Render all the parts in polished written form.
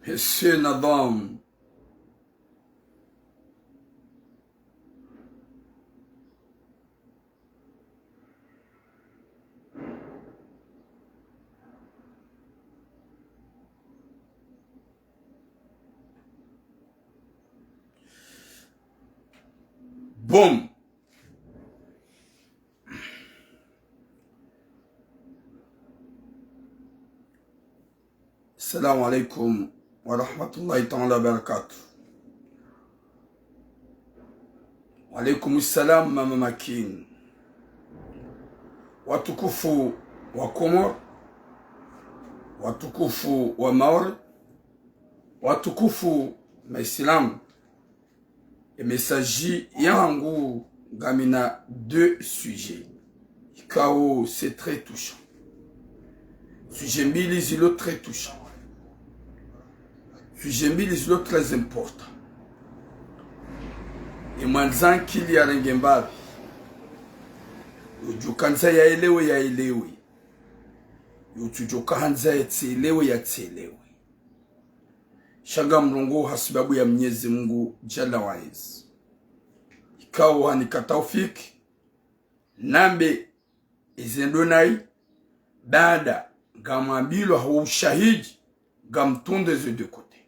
Monsieur Nadam. Boum. Assalamu alaikum wa rahmatullahi ta'ala wa barakatuh. Wa alaikum assalam mama Makin. Watukufu wa Komor, watukufu wa Maori, watukufu Maïslam. Et messager yangu gamina deux sujets. Kao c'est très touchant. Sujet mbili zilo très touchant. Sujet mbili zilo très important. Et mwanzan kili ya rengembabi. Ujukanza ya elewe. Utujukanza ya tselewe. Shaga mrongo hasibabu ya Mwenyezi Mungu Jalla waiz. Ikawa ni kataufiki nambe izendonai dada gamambilo hawa ushahidi gamtunde ze de kote.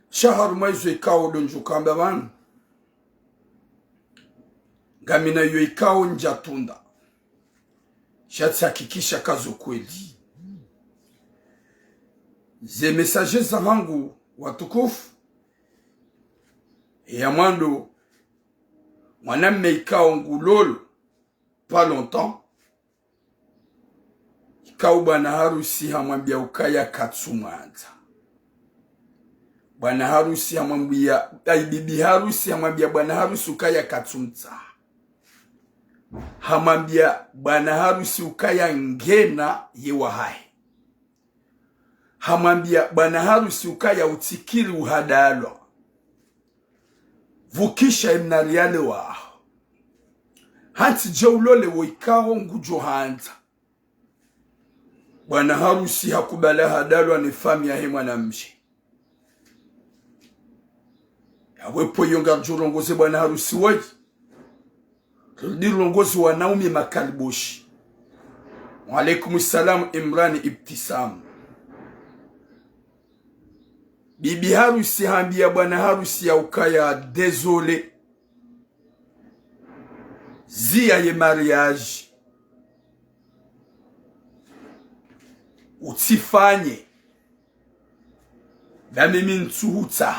Shahar maizo ikawa donjo kamba banu gamina yo ikawa njatunda shatsi hakikisha kazo kweli. Ze messager zangu watukufu ya mwando mwanamme ikao ngulolo pas longtemps ikao bwana harusi hamwambia ukaya katsumwanza. Bwana harusi hamwambia bibi harusi hamwambia bwana harusi ukaya katsumtsa. Hamwambia bwana harusi ukaya ngena yewa hai. Hamwambia bwana harusi ukaya utikiri uhadalo. Vukisha imnariale wa. Hanti jaulole wo ikaho ngujo hanza. Bwana harusi hakubala hadalo ni fami ya hema na mji. Ya wepo yonga jurongoze bwana harusi waji. Kuldi rongozi wa Naomi Makaliboshi. Wa alaikum salam Imran Ibtisam. Bibi harusi hambia bwana harusi ya ukaya désolé. Zia ye mariage. Utifanye. Damimi ntuhuta.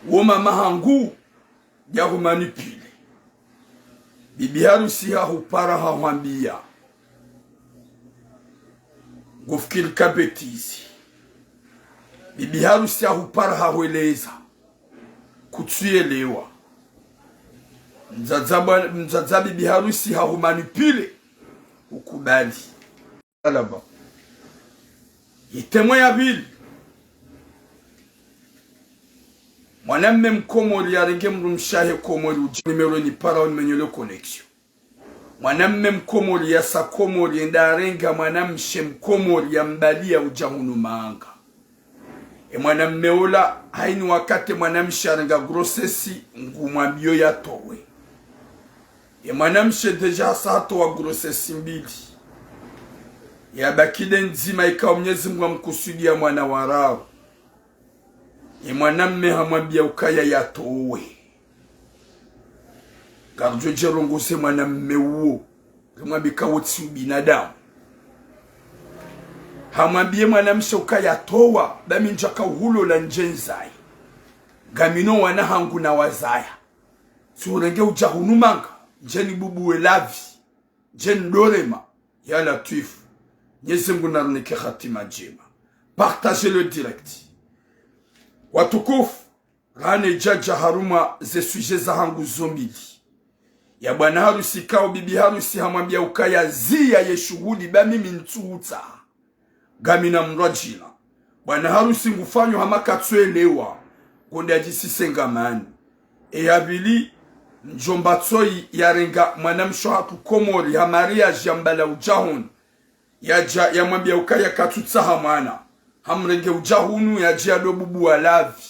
Woma mahangu ya humanipile. Bibi harusi ya hupara hawambia. Gufkil kabetizi. Bibi harusi ya hupara haweleza. Kutuelewa. Mzaza bibi harusi hahumanipile. Ukubali. Alaba. Itemwe ya vile. Mwanamme mkomori ya renge mrumshahe komori ujinimero ni para unmenyole connection. Mwanamme mkomori ya sakomori ndarenga mwanamshe mkomori ya mbalia ujahunu maanga. Mwanamme ola haini wakati mwanamshe arenga grossesi ngumwambio ya towe. Mwanamshe deja sato wa grossesi mbili. Ya bakide nzima ikawa Mwenyezi Mungu amkusudia mwana warao. Mwanamme hamwambia ukaya ya towe. Garjo jerongose mwanamme uo. Mwambika wotsi binadamu. Hamwambie mwanamshe ukaya towa. Dami njaka uhulo la njenzai. Gamino wana hangu na wazaya. Surenge ujahunumanga. Jeni bubuwe lavi. Jeni dorema. Ya latifu. Mwenyezi Mungu narunike khatima jema. Partagez le direct. Watukufu. Rane jaja haruma ze suje za hangu zombili. Ya bwana harusi kao bibi harusi hamwambia ukaya zia ye shughuli ba mimi ntuuta. Gamina mrajila. Bwana harusi ngufanyo hamaka tuelewa. Konde ajisisenga mani. Abili njomba tsoi yarenga mwanamsho hatu komori ha mariage ya mbala ujahun. ya mwambia ukaya katutsaha mwana hamrenge ujahunu yaje ado bubu walavi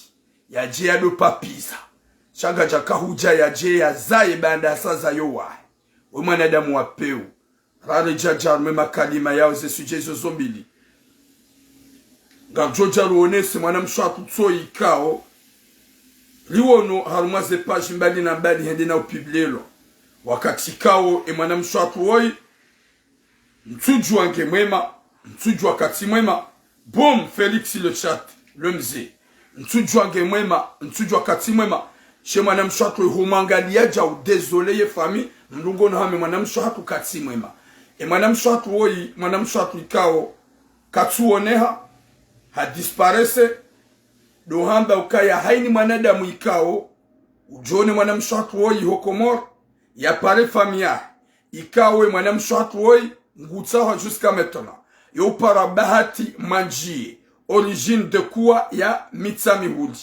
yaje ado papiza shanga jakahuja yaje yazaye banda saza yowa we mwanadamu wapeu rare jajar me makalima yao ze suje zo zombili ngajoja ruonese mwana mshatu tso ikao liwono haruma ze page mbali na mbali hende na upiblelo wakati kao mwana mshatu woi mtuju wange mwema mtuju wakati mwema boom Felix le chat le mzee mtuju wange mwema mtuju wakati mwema she mwana mshatu humangalia jau désolé ye famille mlungo na hame mwana mshatu kati mwema mwana mshatu woi mwana mshatu ikao katuoneha ha disparese dohamba ukaya haini mwanadamu ikao ujone mwana mshatu woi hokomor ya pare famia ikawe mwana mshatu woi ngutsaha jusqu'à maintenant yo para bahati manjie origine de kuwa ya mitsamihuli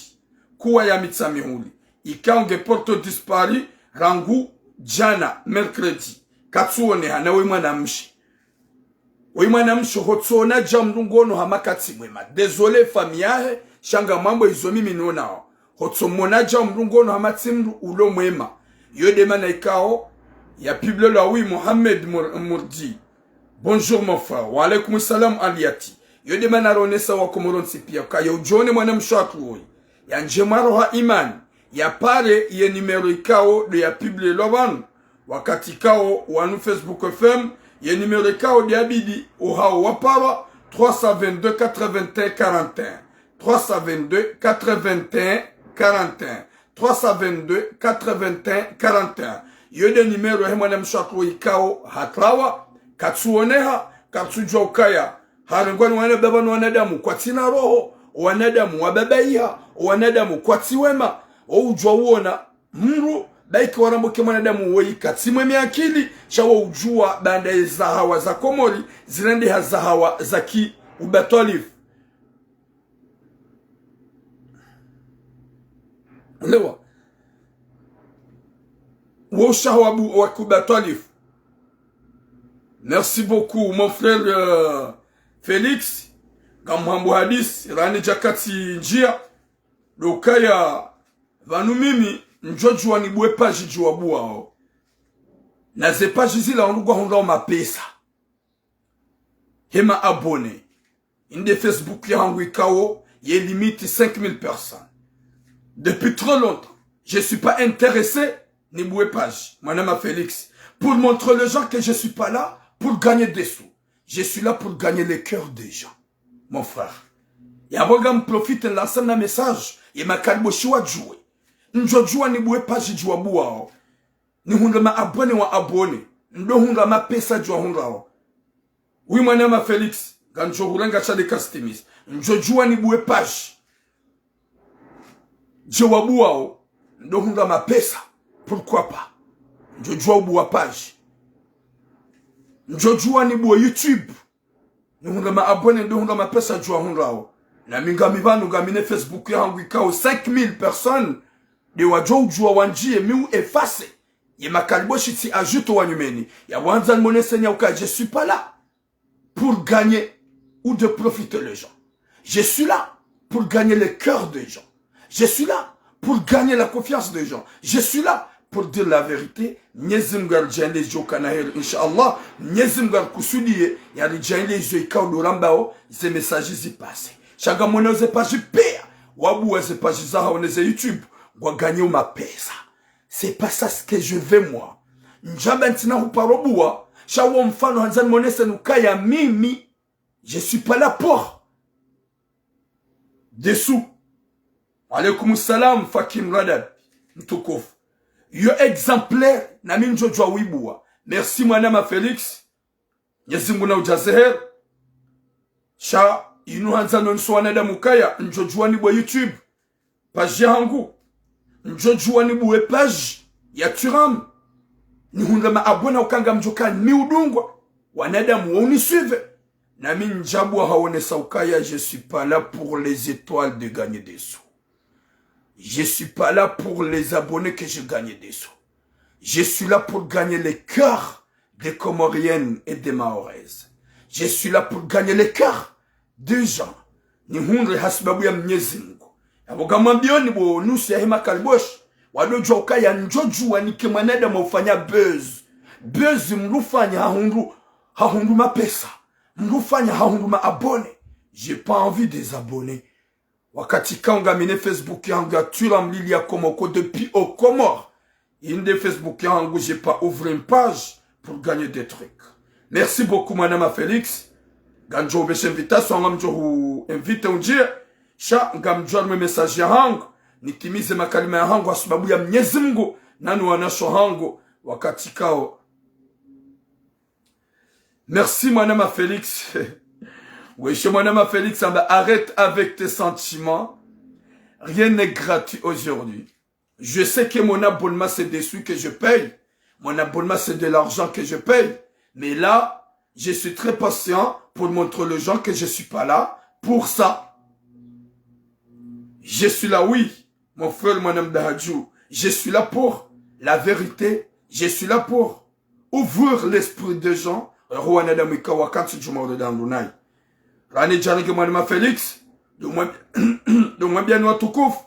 kuwa ya mitsamihuli ikaonge porto dispari rangu jana mercredi katsuone hana we mwana mshi hotsona jamlungono hamakati mwema désolé famiahe shanga mambo izo mimi nonao hotsomona jamlungono hamatimru ulo mwema yo demana ikao ya pible la oui Mohamed Mourdi bonjour mon frère wa alaykoum salam aliyati yo demana ronesa wa komoronsi pia ka yo jone mwana mshatu woi ya njemaro ha imani ya pare ye numero ikao de ya pible loban wakati kao wanu Facebook FM ye numero ikao de abidi ohao wapara 322 81 41 322 81 41 322 81 41 yo de numero he mwana mshatu ikao hatrawa katsuoneha katsujwa ukaya harengwani wana baba na wanadamu kwa tina roho wanadamu wababaiha wanadamu kwa tiwema ujwa uona mru baiki waramuke mwanadamu wei katimwe miakili shawa ujua banda za hawa za komori zilende haza hawa za ki ubatolifu lewa woshawabu wa kubatolifu. Merci beaucoup mon frère Félix Gamhambo Hadis rani jakati njia dokaya vanu mimi njojua ni bwe page jua buao na ze page zila onugwa honda mapesa hema abonné inde Facebook yangu ikao ye limite 5000 personnes depuis trop longtemps je suis pas intéressé ni bwe page madame Félix pour montrer les gens que je suis pas là pour gagner des sous. Je suis là pour gagner les cœurs des gens. Mon frère. Yaboga m'profite lancer un message. Et ma kalboshiwa joué. Njojua ni bwe page jua buao. Ni hunga ma abone wa abone. Ndo hunga ma pesa jua hunga wa. Oui mwana Félix. Ganjo hulenga chade kastimis. Njojua ni bwe page. Jua buao. Ndo hunga ma pesa. Pourquoi pas? Njojua buwa page. Njojua ni buwa YouTube. Nihunga ma abone ndo hunga ma pesa jua hunga wa. Na minga mibanu gamine Facebook ya hangu ikao 5000 personnes. De wajo ujua wanjie miu efase. Ye makaliboshi ti ajoute wanyumeni. Ya wanzan mone senya uka. Je suis pas là pour gagner ou de profiter les gens. Je suis là pour gagner le cœur des gens. Je suis là pour gagner la confiance des gens. Je suis là pour dire la vérité. Nyezimgar jende jokanaher inshallah. Nyezimgar kusudiye yari jende joikao dorambao. Ze messages zi passe. Chaga mone ze page pea. Wabu ze page zaha oneze YouTube. Wa gagner ma pesa. C'est pas ça ce que je veux moi. Njabentina huparobua. Shawo mfano hanzan monese nukaya mimi. Je suis pas là pour dessous. Alaykoum salam Fakim Radad. Mtukof. Yo exemplaire na minjo jwa wibua. Merci mwana Félix. Nyezimu na ujazeher. Sha inu hanzan nonsuwana da mukaya. Njojua ni bwa YouTube. Page yangu. Njojua ni bwa page ya Turam. Ni hunga ma abona ukanga mjoka ni udungwa. Wanadamu woni suive. Nami njabu haone saukaya. Je suis pas là pour les étoiles de gagner des sous. Je suis pas là pour les abonnés que je gagne des sous. Je suis là pour gagner les cœurs des Comoriennes et des Mahoraises. Je suis là pour gagner l'écart. Déjà, ni hundre hasibabu ya Mwenyezi Mungu. Yaboga mambioni bo nusu ya hema kalibosh. Wadojo ukaya njoju wanike manada maufanya buzz. Buzz mrufanya hahundu mapesa. Mrufanya hahundu maabone. J'ai pas envie des abonnés. Wakati kanga mine Facebook yangu ya tula mlili ya Komoko depuis au Comores. Inde Facebook yangu j'ai pas ouvert une page pour gagner des trucs. Merci beaucoup madame Félix. Ganjo beshe invitation ngamjo hu invite unjia. Sha ngamjo me message ya hangu. Nitimize makalima ya hangu sababu ya Mwenyezi Mungu nani wanasho hangu wakati kao. Merci madame Félix. Oui, chez madame Félix, arrête avec tes sentiments. Rien n'est gratuit aujourd'hui. Je sais que mon abonnement, c'est des sous que je paye. Mon abonnement, c'est de l'argent que je paye. Mais là, je suis très patient pour montrer aux gens que je suis pas là pour ça. Je suis là, oui, mon frère, madame Dahadjou. Je suis là pour la vérité. Je suis là pour ouvrir l'esprit des gens. Rwanda Damika Wakansi Jumorde Dandunai. Rani Jarike madame Félix. De moi bien watukufu.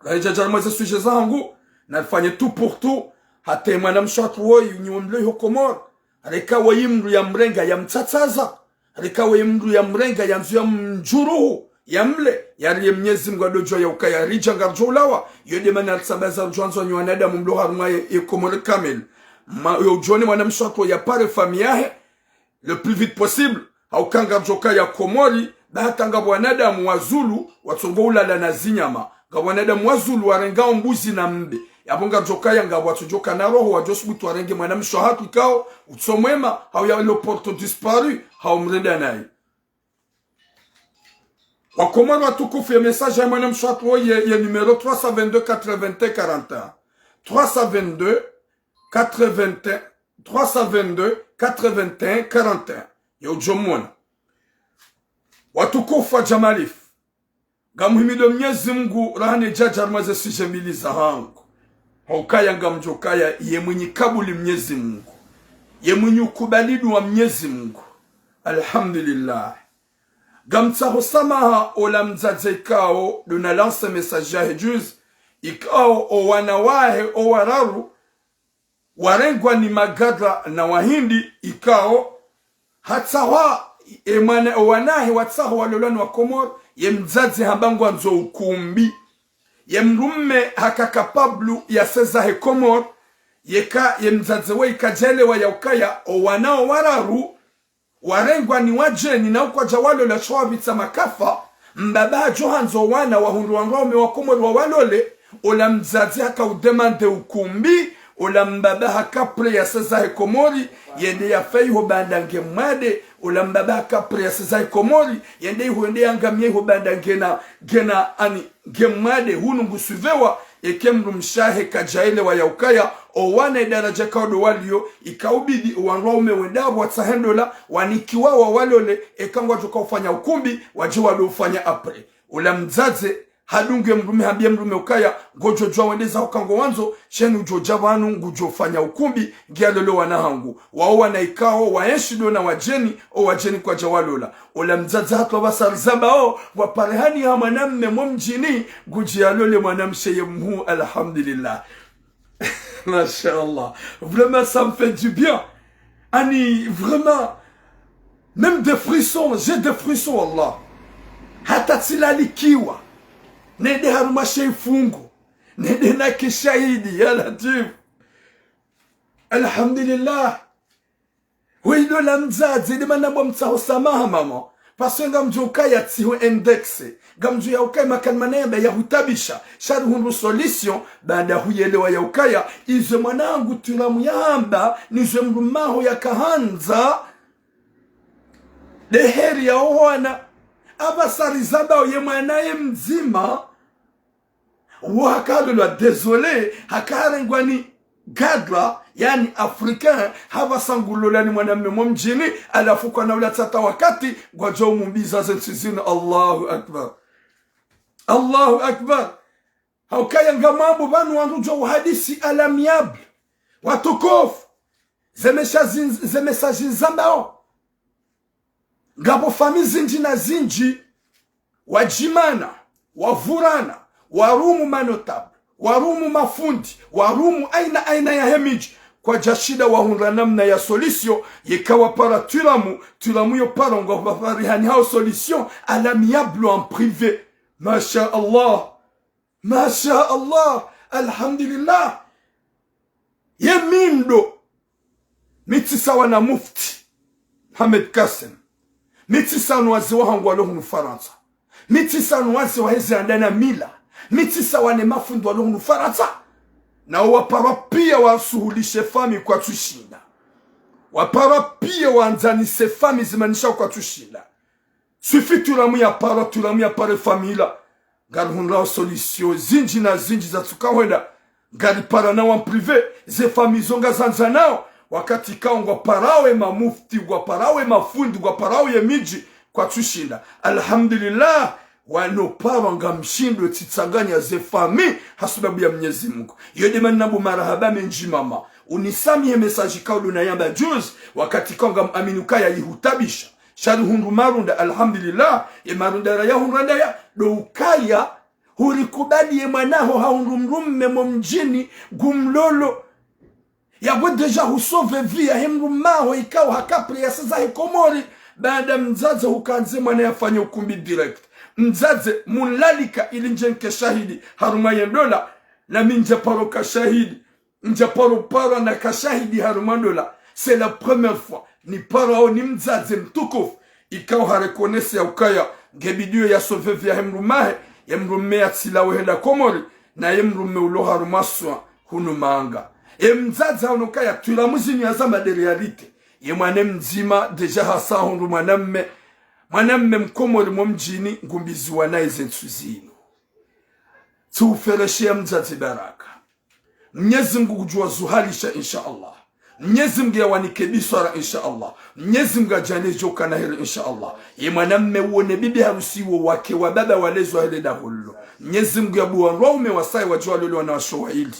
Rani Jarike za suje zangu. Nafanya tout pour tout. Hata madame Chatwoi unyomle hokomor. Alika wayimru ya mrenga ya mtsatsaza. Alika wayimru ya mrenga ya mzu ya mjuruhu. Ya mle. Yari Mwenyezi Mungu adojo ya ukaya rija ngarjolawa. Yode mana sabaza rujwanzo nywanada mumlo haruma ya komore kamel. Yojone madame Chatwoi ya pare famille le plus vite possible. Haukanga joka ya Komori. Bahatanga wanadamu wazulu. Watungo ulala na zinyama. Nga wanadamu wazulu warenga mbuzi na mbe. Yabonga joka ya nga watujoka na roho. Wajosibutu warenge mwanam shohatu kao. Utsomwema. Hau ya le porte disparu. Hau mrenda nae. Wakomori watukufu ya message ya mwanam shohatu ya numero 322 81 41. 322 81 41. Yo jomona. Watukufu wa Jamalif. Gamuhimido Mwenyezi Mungu rahane jajarmaze sijemili za hangu. Haukaya ngamjokaya ye mwenye kabuli Mwenyezi Mungu. Ye mwenye ukubalidu wa Mwenyezi Mungu. Alhamdulillah. Gamtsaho samaha ola mzaze ikao duna lance message ya hejuz. Ikao o wanawahe o wararu. Warengwa ni magadra na wahindi ikao. Hatsawa emane wanahe watsawa walolani wa Komoro ye mzazi habangu anzo ukumbi ye mrumme hakakapablu ya seza he Komoro ye mzazi we ikajele wa yaukaya wanao wararu warengwa ni wajeni na ukwa jawalo la shwabitsa makafa mbaba johanzo wana wahundu wangaume wa Komoro wa walole ola mzazi haka udemande ukumbi ola mbaba hakapre ya seza he Komori yende ya feiho bandange mwade ola mbaba hakapre ya seza he Komori yende huende ya ngamye ho bandange na gena ani gemwade hunu ngusuvewa ekemru mshahe kajaile wa yaukaya owane daraja kaudo walio ikaubidi uwanraume wendabu watsahendola wanikiwa wa walole ekangwa tuka ufanya ukumbi wajiwa do ufanya apre ola mzaze hadunge mrume habia mrume ukaya ngojo jwa wendeza ukango wanzo shenu ujoja wanu ngujo fanya ukumbi gialolo wanahangu waowa na ikao waenshido na wajeni o wajeni kwa jawalola ola mzaza hatu wasarzaba o waparehani ya mwanamme mwamjini gujialole mwanamsheye mhu alhamdulillah. Masha'Allah, vraiment ça me fait du bien. Ani vraiment même des frissons, j'ai des frissons Allah. Hata tilali kiwa nende haruma sheifungu nende na kishahidi ya latif alhamdulillah wido la mzazi di manabo mtsaho samaha mama parce ngamjuka ya tsiho indexe ngamju ya ukaya makalmanebe ya hutabisha shari hundu solution baada huyelewa ya ukaya izo mwanangu tunamuyamba nizo mrumaho ya kahanza deheri ya owana abasari zaba ye mwanaye mzima wakalolwa désolé hakarengwa ni gadra yani africain habasangulola ni mwanamme mwamjini alafu kwa naula tata wakati gwajo mumbiza zensizini. Allahu akbar, Allahu akbar. Haukaya ngamambo banu wandujo hadisi alamiable watukofu zemesajin zambao ngabo fami zinji na zinji wajimana wavurana warumu manotabu warumu mafundi warumu aina ya hemiji kwa jashida wahunra namna ya solution yekawa para tulamu yo para ngo bafarihani hao solution alamiable en privé. Masha Allah, alhamdulillah. Yemindo mitisa na mufti Hamed Kassem, mitisa wazi wa hangu walohunu Faransa, mitisa wazi wa hezi andana mila, mitisa wane mafundi walohunu Faransa, na wapara pia wasuhulishe fami kwa tushinda, wapara pia wanzanise fami zimanisha kwa tushinda. Sufi tulamu ya para famila gari hunrao solution zinji na zinji za tukawenda gari para na wan privé ze fami zonga zanza nao wakati kaungwa parawe mamufti gwa parawe mafundi gwa parawe miji kwa tushinda. Alhamdulillah wano para nga mshindo titsanganya ze fami hasubabu ya Mwenyezi Mungu. Yode manabu marahaba menji mama unisami ye message kaudu na yamba juz wakati kaunga aminuka ya yihutabisha shari hundu marunda. Alhamdulillah ye marunda ya hunranda ya do ukaya hurikubadi ye manaho haundu mrumme mjini gumlolo ya bwe deja husove via hemru maho ikaw hakapri ya sasa hikomori baada mzaze hukanze mwana yafanya ukumbi direct mzaze munlalika ili njenke shahidi haruma yendola na minja paro ka shahidi nja paro na ka shahidi haruma dola. C'est la première fois ni parao ni mzaze mtukufu ikaw harekonese ya ukaya ngebidio ya sove via hemru mahe yemru mea tsilawe henda komori na yemru meulo haruma swa hunu manga. Mzaza unokaya tulamuzini ya zama de realite. Ye mwane mzima deja hasa hundu mwanamme mkomori mjini ngumbizi wanae zensuzino. Tuufereshe ya mzazi baraka. Mwenyezi Mungu kujua zuhalisha insha Allah. Mwenyezi Mungu ya wanikebiswara insha Allah. Mwenyezi Mungu ajane joka na hili insha Allah. Ye mwanamme uone bibi harusi wake wa baba walezo hele da hullo. Mwenyezi Mungu ya buwa raume wasai wajua lulu wanawashowa hili.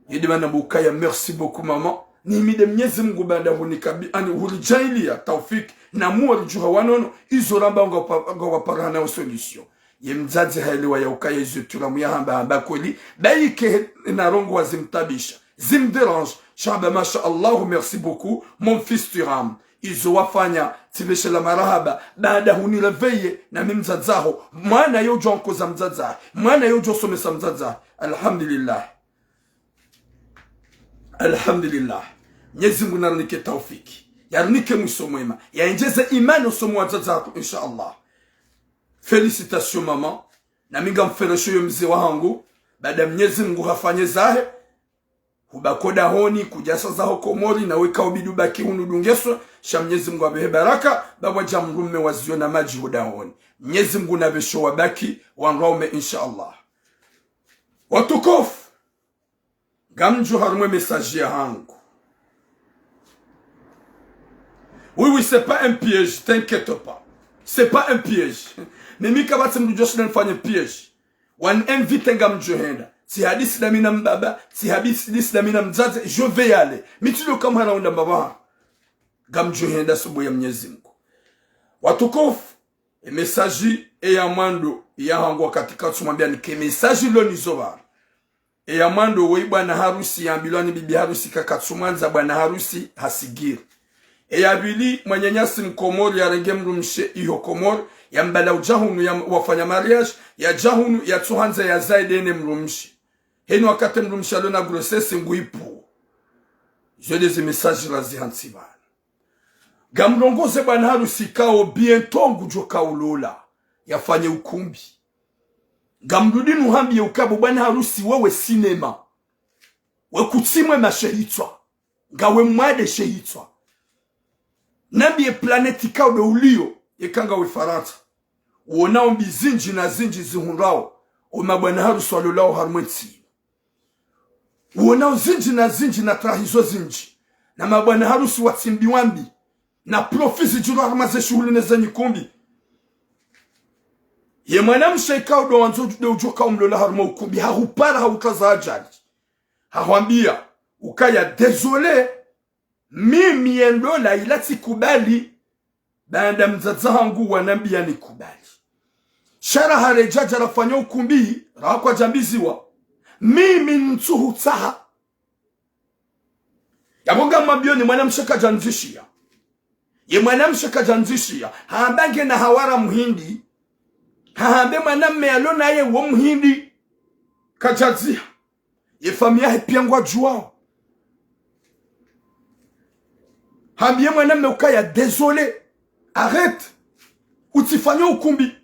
Yedimana mukaya merci beaucoup maman. Ni mide Mwenyezi Mungu banda hunikabi ani hulijailia taufiki na muwa rujuha wanono izo ramba nga wapara na solution. Ye mzazi haelewa ya ukaya izo tulamu ya hamba kweli baike na rongo wa zimtabisha zimderange shamba masha Allahu merci beaucoup mon fils Turam izo wafanya tibeshe la marahaba baada hunileveye na mimzazaho mwana yojo onkoza mzaza mwana yojo somesa mzaza. Alhamdulillah. Mwenyezi Mungu narunike taufiki. Yarunike mwiso mwema. Yaenjeze imani usomu wazazaku inshallah. Félicitations maman. Na minga mferesho yo mzee wangu. Baada Mwenyezi Mungu hafanye zahe. Hubakoda honi kujasa zaho komori na weka ubidu baki hunudungeswa. Sha Mwenyezi Mungu abehe baraka. Bawa jamrume wazio na maji huda honi. Mwenyezi Mungu nabesho wabaki wanraume inshallah. Watukofu. Gamjo harumwe message ya hangu. Oui, c'est pas un piège, t'inquiète pas. C'est pas un piège. Mimi kabati mdujoshi na nifanye piège. Wan invite ngamjo henda. Si hadisi na mina mbaba, si hadisi na mina mzaze, je vais y aller. Mitulo kama hana mbaba. Gamjo henda subo ya Mwenyezi Mungu. Watukofu, message ya mwando ya hangu katika tumwambia ni ke message lo nizoba. Ya mwando wei bwana harusi ya mbilwani bibi harusi kakatsumanza bwana harusi hasigiri. Ya bili mwenyanyasi mkomori ya renge mrumshe iho komori ya mbala ujahunu ya wafanya mariage ya jahunu ya tuhanza ya zaidene mrumshe. Heni wakate mrumshe alona grossesse nguipu. Je des messages razi hansibana. Gamrongoze bwana harusi kao bientôt ngujoka ulola. Yafanye ukumbi. Gamrudinu hambi ya ukabu bwana harusi wewe sinema. We kutimwe mashehitwa. Gawe mwade shehitwa. Nambi planeti kaude ulio. Yekanga we farata. Uonao mbizinji na zinji zihunrao. Uma bwana harusi walolao harumweti. Uonao zinji na trahizo zinji. Na mabwana harusi watimbi wambi. Na profisi juru harmaze shuhuli nezanyi kumbi. Ye mwanamshe ikaw do wanzo de ujoka umlola haruma ukumbi harupara haukaza ajali. Hawambia ukaya désolé mimi endola ilati kubali baada mzaza hangu wanambia nikubali. Shara harejaja rafanya ukumbi rakwa jambiziwa mimi ntuhu taha yabonga mabioni mwanamshaka janzishia ye mwanamshaka janzishia haambange na hawara muhindi haambe mwanamme alona ye wo muhindi kajazia ye famia hepiangwa juao haambie mwanamme ukaya désolé arrête utifanya ukumbi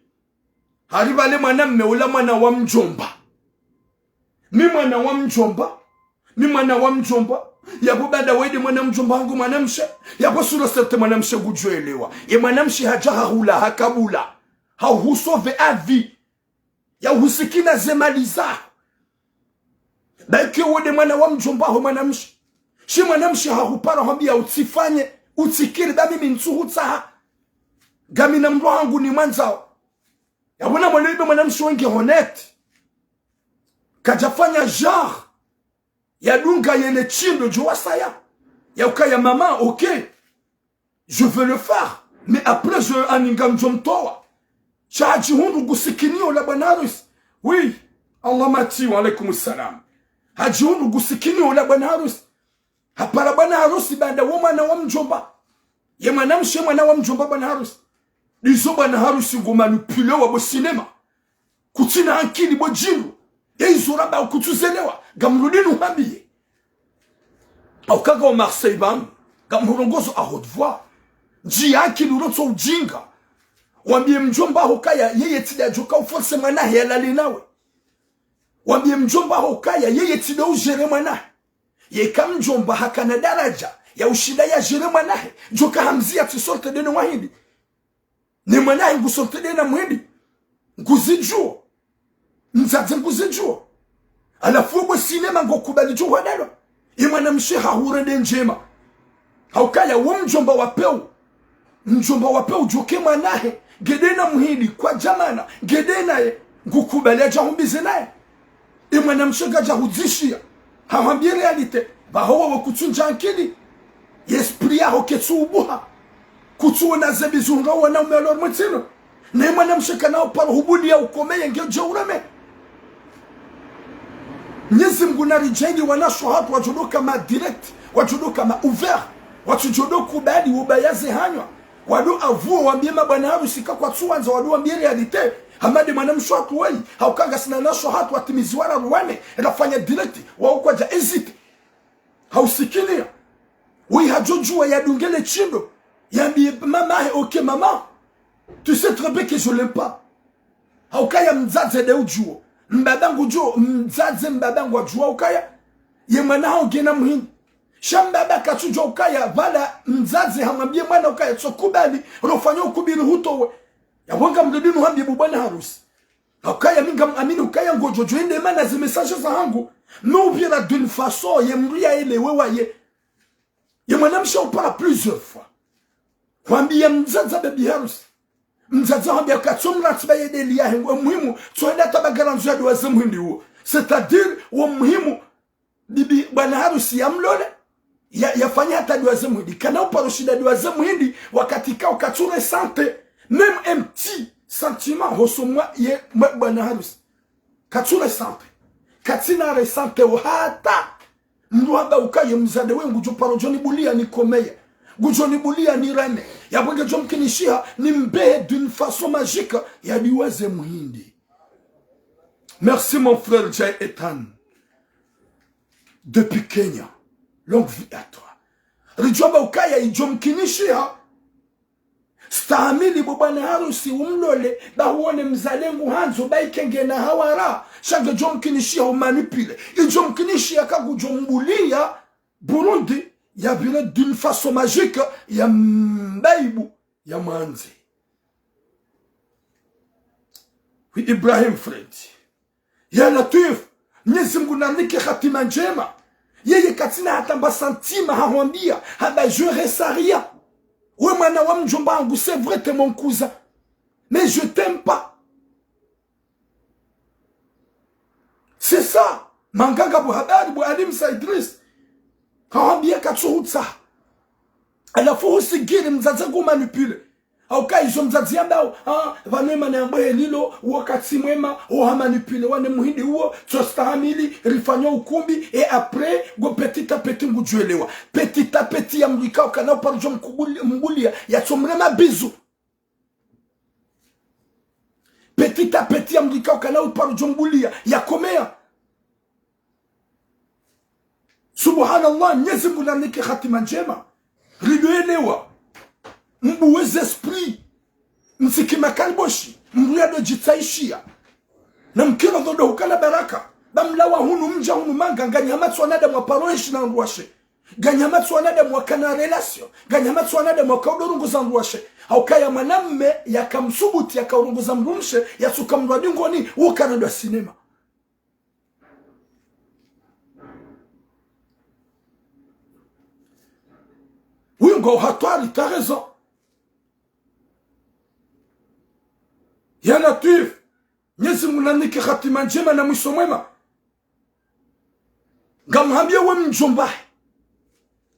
haribale mwanamme ula mwana wa mjomba mi mwana wa mjomba mi mwana wa mjomba yabo bada wede mwana mjomba wangu mwanamshe yabo sura sete mwanamshe gujuelewa ye mwanamshe hajaha hula hakabula hauhusove avi ya husikina zemaliza baike wede mwana wa mjomba ho mwanamshe shi mwanamshe hahupara hambia utifanye utikiri da mimi nsuhu taha gamina mro wangu ni mwanzao yabona mwanaibe mwanamshe wengi honnête kajafanya genre ya dunga yene chindo joa saya ya ukaya maman ok je veux le faire mais après je aningam jomtoa chaji hundu gusikinio la banaris oui Allah mati wa alaikum salam haji hundu gusikinio la banaris hapara banaris banda womana wa mjomba ye mwanamshe mwana wa mjomba banaris dizo banaris ngo manipule wa bo cinema kutina akili bo jiru yeizora ba kutuzelewa gamrudinu hambiye aukaga wa Marseille bam gamurongozo a haute voix jiaki nuroto ujinga wambie mjomba hokaya yeye tida joka uforce mwana yalali nawe wambie mjomba hokaya yeye tida ujere mwana ye kam mjomba hakana daraja ya ushida ya jere mwana joka hamzia tisorte deno wahindi ne mwana ngusorte dena mwindi nguzijuo nzaze nguzijuo alafu bo sinema ngokubali jo wadalo imana msheha hurende njema haukaya wo mjomba wapeu joke mwanahe gedena muhidi kwa jamana gedena ye ngukubali ajahumbize naye imana mshega jahuzishia hawambie realite bahowa wakutunja ankili yesprit yaho ketsubuha kutuona zebizunga wana umelor mtino na imana msheka nao paro hubudi ya ukomeye ngejo urame Nyezi mguna rijengi wanasho hatu wajodoka ma direct, wajodoka ma ouvert, wajodoka ubadi ubayaze hanywa. Wadu avuo wambie mabwana harusi kwa tuwanza wadu wambie realite. Hamade mwanamsho hatu wei, haukanga sinanasho hatu watimiziwara ruwane, elafanya direct, waukwaja ezite. Hausikinia. Wei hajojua ya dungele chindo. Yambie mama he ok mama. Tu sais très bien que je l'aime pas. Haukaya mzaze de ujuo. Mbabangu jo mzaze mbabangu wajua ukaya ye mwana hao gena muhindi shambaba kachujwa ukaya vala mzaze hamwambie mwana ukaya tsokubali rofanya ukubiri hutowe ya wanga mdudinu hambie bubana harusi ukaya minga amini ukaya ngojojo ende mana ze message za hangu n'oubira d'une façon ye mria ile wewa ye mwana msha upara plusieurs fois kwambia mzaze baby harusi mzaza hambia katsumra tsibaye delia hengo muhimu tsoenda tabagaranzo ya doa zemhindi huo c'est-à-dire wa muhimu bibi bwana harusi ya mlole yafanya hata doa zemhindi kana uparushida doa zemhindi wakati ka ukature sante même un petit sentiment hosomwa ye bwana harusi kature sante katina resante hata mruaba ukaye mzade wengu joparo joni bulia ni komeye Gujoni bulia ni rene. Ya bwenge jomkinishia ni mbehe d'une façon magique. Ya diweze muhindi. Merci mon frère Jay Ethan. Depuis Kenya. Longue vie à toi. Rijwaba ukaya ijomkinishia. Stahamili bubana harusi umlole. Bahuone mzalengu hanzo. Baikenge na hawara. Shage jomkinishia umanipile. Ijomkinishia kagujombulia Burundi. Ya vile d'une façon magique ya mbaibu ya manzi. Oui, Ibrahim Fred. Ya Latif. Mwenyezi Mungu namnike khatima njema. Yeye katina hata santima hawambia. Haba je resaria. Oui, mwana wa mjomba wangu, c'est vrai t'es mon cousin. Mais je t'aime pas. C'est ça. Manganga bu habari bu Alim Saidris. Hawambia katsuhutsa. Alafu usigiri mzaza manipule. Auka izo mzazi ambao vanema na ambaye lilo wakati mwema manipule wane muhindi huo tostahamili rifanywa ukumbi et après go petit à petit ngujuelewa petit à petit ya mlika kana uparjo mkubulia ya tomrema bizu petit à petit ya mlika kana uparjo mbulia ya komea subhanallah Mwenyezi Mungu anike hatima njema ridoelewa mbuweze esprit msikima kalboshi mruyado jitaishia na mkino dhodo hukala baraka bamlawa hunu mja hunu manga ganyamatsu anada mwa paroishi na nruashe ganyamatsu anada mwa kana relasyon ganyamatsu anada mwa kaudorungu za nruashe haukaya mwanamme yakamsubuti yakaurungu za mrumshe yasuka mradingoni ukanadwa sinema huyo ngo hatwali ta raison ya Latif Mwenyezi Mungu anike hatima njema na mwisho mwema ngamwambie we mjomba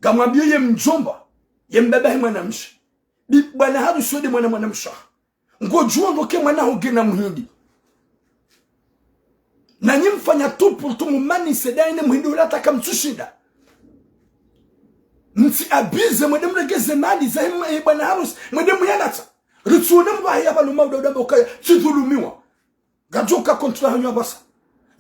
ngamwambie ye mjomba ye mbaba mwanamshi bwana harusi wede mwanamsha ngojua ndoke mwana hogena muhindi na nyimfanya tu pour tout mumani sedaine muhindi ulata kamtushida nti abize mwede mregeze mali za bwana harusi mwede muyanata ritsune mbaye abantu mawuda ukaya sidhulumiwa gajoka kontra hanyo basa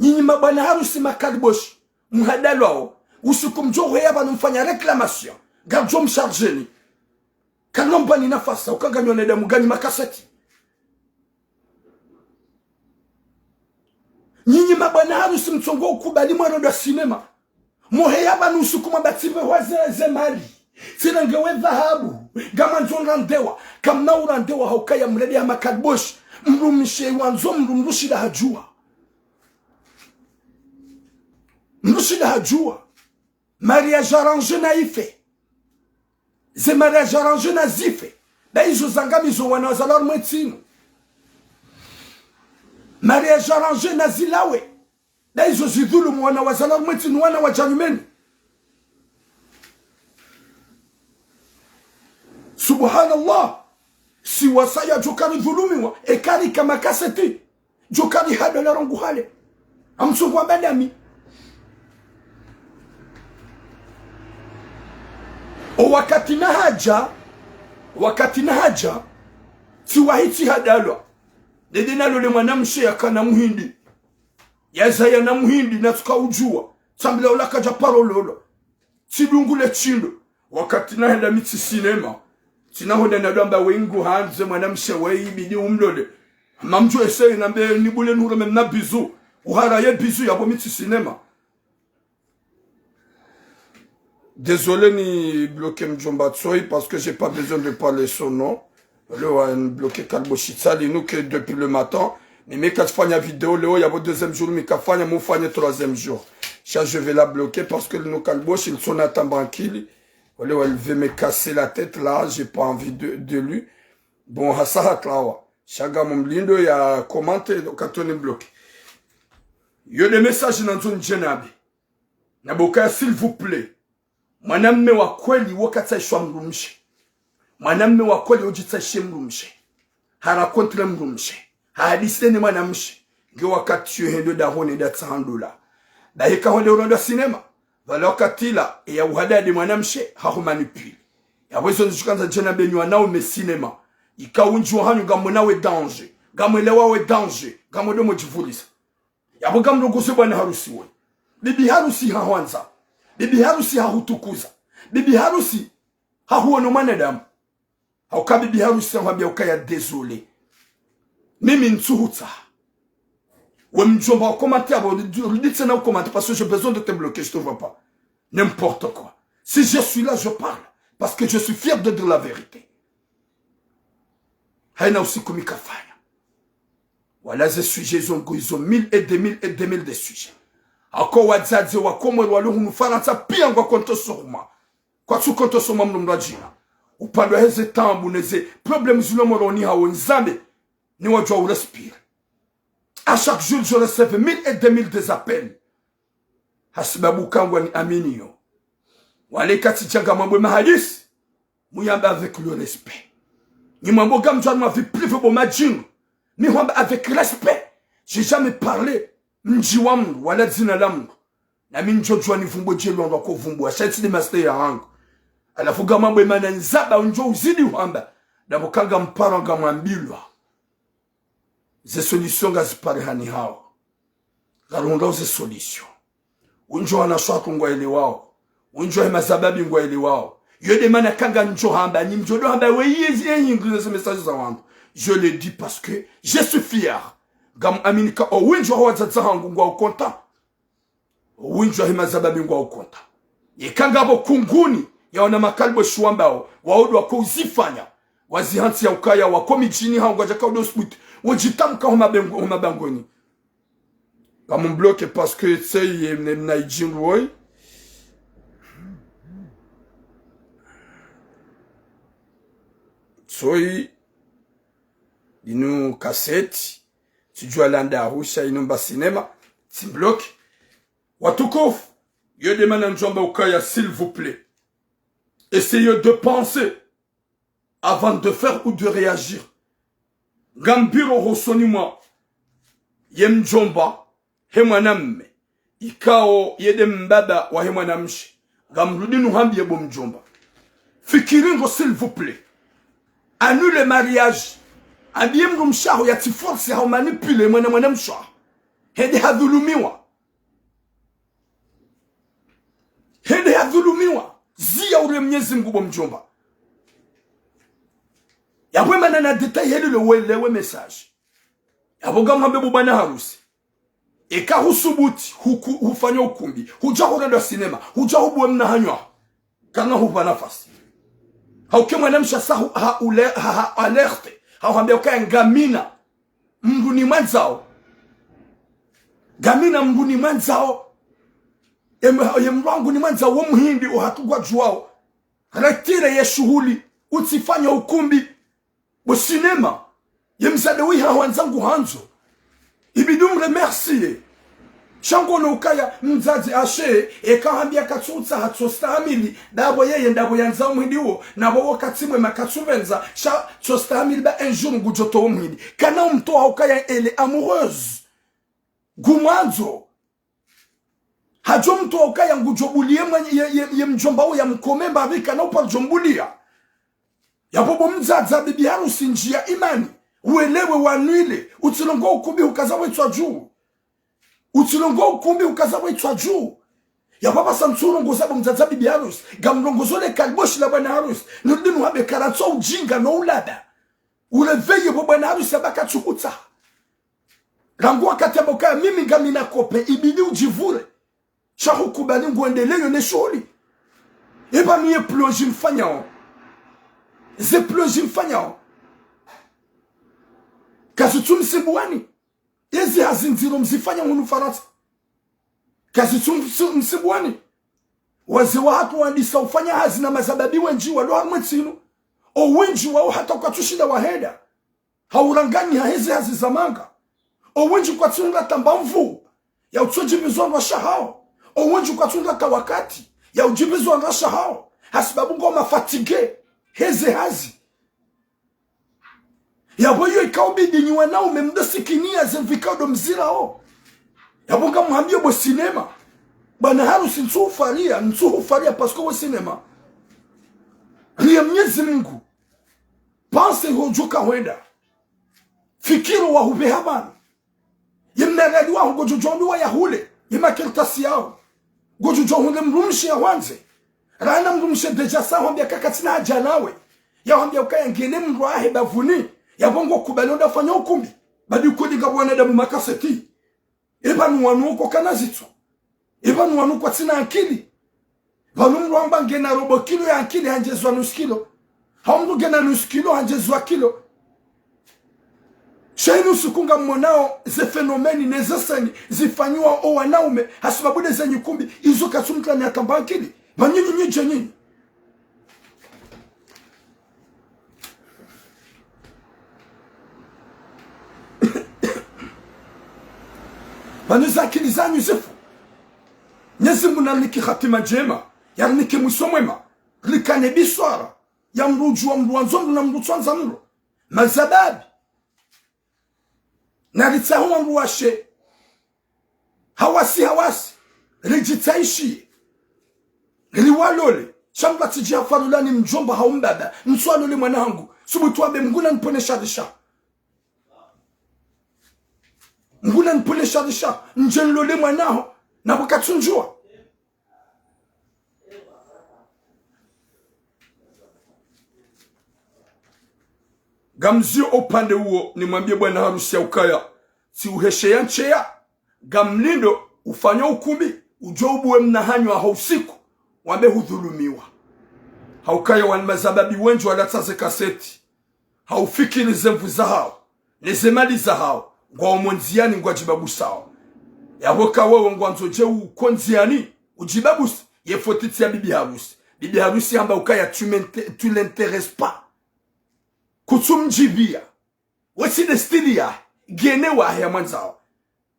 nyinyi mabwana harusi makaliboshi muhadalwao usiku mjogo yaba mfanya reclamation gajo mchargeni kalomba ni nafasa ukaganywa na damu gani makaseti nyinyi mabwana harusi mtongo ukubali mwana wa sinema mohe yaba usiku mabatibe wazeze mali sina ngewe dhahabu gama njonga ndewa kamna urandewa haukaya mredi ya makaliboshi mrumishe wanzo mrumrushida hajua mrushida hajua mariage arrangé na ife ze mariage arrangé na zife da izo zangamizo wana wazalor mwetinu mariage arrangé na zilawe da izo zidhulumu wana wazalor mwetinu wana wajanumeni subhanallah si wasaya jokari dhulumiwa ekari kama kaseti jokari hado la rongu hale amsungwa badami o wakati na haja si wahiti hadalwa dede nalo le mwanamshe akana muhindi yazaya na muhindi na tukaujua sambila ulaka japaro lolo sidungule chindo wakati na henda mitsi sinema sinahoda na damba wengu hanze mwanamshe waibidi umlole mamjo ese nambe nibule nuro memna bizu uhara ye bizu yabo mitsi sinema. Désolé ni bloquer Mjomba Tsoi parce que j'ai pas besoin de parler son nom. Léo a bloqué Kalboshitsa, nous que depuis le matin. Mais quand je fais une vidéo, Léo, il y a le deuxième jour, mais quand je fais le troisième jour. Je vais la bloquer parce que nous Kalbosh, ils sont à tranquille. Léo, elle veut me casser la tête là, j'ai pas envie de lui. Bon, Hassahat là, Chaga Momlindo, il a commenté, quand on est bloqué. Il y a des messages dans une djenabe. Naboka, s'il vous plaît. Mwanamme wa kweli wakataishwa mrumshe. Mwanamme wa kweli ujitaishe mrumshe. Harakontre mrumshe. Hadiseni mwanamshe. Nge wakati yuhendo da hone da $100. Da hika honde urondo sinema. Wala wakati la ya uhadadi mwanamshe hahumanipili. Ya wezo nishukanza jena benywa nao me sinema. Ika unjua hanyu gamona we danger. Gamwelewa we danger. Gamwede mojivulisa. Ya bugamro kusebwa na harusi we. Bibi harusi hawanza. Bibi harusi hahutukuza. Bibi harusi hahuono mwanadamu. Hauka bibi harusi hawabia ukaya désolé. Mimi nsuhuta. Ouais, Mjomba, commenter, dites ça dans le commentaire parce que j'ai besoin de te bloquer, je te vois pas. N'importe quoi. Si je suis là, je parle. Parce que je suis fier de dire la vérité. Haina aussi kumikafanya. Voilà, ces sujets, ils ont 1000 et 2000 et 2000 de sujets. Ako wadzaze wakomwe waluhu mfaransa pia ngwa konto soruma. Kwa su konto soruma mnumrajina. Upando heze tambu neze problème zilo moroni hawo nzame ni wajwa urespire. À chaque jour je recevais 1000 et 2000 des appels. Hasibabu kangwa ni aminio. Wale kati changa mambo mahadis muyamba avec le respect. Ni mamboga mjwa m'a vu plus bon majin. Ni wamba avec respect. J'ai jamais parlé mji wangu wala zina langu. Na mimi njojwa ni vumbo jelo ndo ko vumbo. Shati ni master ya hangu. Alafuga mambo imana nzaba unjo uzidi wamba. Na mukanga mparo nga mwambilwa. Ze solution nga zipare hani hao. Garunda ze solution. Unjo anaswatu ngwa ile wao. Unjo mazababi ngwa ile wao. Yode mana kanga njo hamba ni mjodo hamba weyezi yengi ce message za wangu. Je le dis parce que je suis fier. Gam aminika o winjo hawatsa hangu ngwa ukonta. Winjo mazababi ngwa ukonta. Yekanga bo kunguni yaona makalbo shwambao waodo wako uzifanya. Wazihansi ya ukaya wakomi chini hangu wajaka udosput. Wajitamka homa bangoni. Gam mbloke parce que tseye mna ijinroi. Soi inu kaseti tujua landa Arusha inomba cinema timblock watukof yo demande njomba ukaya s'il vous plaît essayez de penser avant de faire ou de réagir gambiro hosoni mwa yemjomba hemwanamme ikao yede mbaba wa hemwanamshi gamrudinu hambi yebo mjomba fikiringo s'il vous plaît. Annule le mariage. Abiem rumshaho ya tiforce ya manipule mwana mshaho. Hede hadhulumiwa. Hede hadhulumiwa. Zia ule Mwenyezi Mungu mjomba. Yabwe mana na detail hede lewe message. Yaboga mwambe bwana harusi. Eka husubuti hufanya ukumbi. Huja horenda sinema. Huja hubu mna hanywa. Kana hupa nafasi. Hauke mwanamsha sahu alerte. Hauambia ukaya ngamina. Mbuni mwanzao. Gamina mbuni mwanzao. Yemrangu ni mwanzao wa muhindi uhatugwa juwao. Retire ye shughuli. Utifanya ukumbi. Businema. Yemzadewi hawanzangu hanzo. Ibidum remercier. Shango no ukaya mzazi ashe ekahambia katsutsa hatsostahamili dabo yeye ndabo yanza umhindi wo nabo wakatimwe makatsuvenza sha tsostahamili ba un jour ngujoto umhindi kana umtoa ukaya ele amoureuse gumwanzo hajo mtoa ukaya ngujobulie ye mjomba wo ya mkomemba bika na upajombulia yabobo mzaza bibi harusi njia imani uelewe wanwile utilongo ukumbi ukaza wetwa juu utilongo ukumbi ukaza wetwa juu ya baba samsuro ngozabu mzaza bibi harusi gamlongozole kalboshi la bwana harusi nudinu habe karatso ujinga no ulada uleveye bo bwana harusi abaka chukuta rangu wakati aboka mimi ngamina kope ibidi ujivure shahu kubali nguendeleyo ne sholi eba miye ploji mfanyao ze ploji mfanyao kazi tumsibuani ezi hazinziro mzifanya hunu Faransa kazi tumsibuani waze watu wandisa ufanya hazina mazababi wenji walo hamwetinu o wenji wao hata kwa tushida waheda haurangani hezi hazizamanga o wenji kwa tunga tambamvu ya utujibizwa wa shahao o wenji kwa tunga tawakati ya ujibizwa wa shahao hasibabu ngoma fatige hezi hazi yaboyo ikaubidi niwe nao memdasikinia zemvikao do mzira ho yabonga muhambio bo sinema bana harusi nsuhufaria pasko bo sinema ria Mwenyezi Mungu pense hojuka wenda fikiro wa hube habana yemnagadi wa gojojondo wa yahule yemakirtasi yao gojojondo mrumshi ya wanze rana mrumshi deja sawa mbia kakatina haja nawe ya wambia ukaya ngene mruahe bavuni ya bongo kubalonda fanya ukumbi badi kodi gabwana damu makaseti eba nuwanu uko kanazitso eba nuwanu kwa tina akili banumru amba ngena robo kilo ya akili hanjezwa nuskilo haumdu gena nuskilo hanjezwa kilo shainu sukunga mmonao ze fenomeni nezesani zifanywa o wanaume hasibabude za nyukumbi izo katsumtla ni atamba akili banyinyi nyinyi banuza akili zanyu zifu Mwenyezi Mungu namniki khatima jema yarniki mwisho mwema likane biswara ya mruju wa mruanzo na mruanza mru mazababi na litsahuwa nguwashe hawasi rijitaishi liwalole shamba tijia farulani mjomba haumbaba mswalole mwanangu subutuabe mguna niponesha risha mguna niponesha risha njenlole mwanaho na wakatunjua gamzio upande huo nimwambie bwana harusi ya ukaya si uheshe ya nchea gamlindo ufanya ukumbi ujobuwe mnahanywa hausiku wambe hudhulumiwa haukaya wan mazababi wenji walataze kaseti haufiki nizemvu za hao nizemali za hao ngwa omonziani ngwa jibabu sao yahoka wewe ngwa nzoje ukonziani ujibabusi yefotiti ya bibi harusi hamba ukaya tu l'interesse pas kutumjibia wasi destilia gene wa ya mwanzao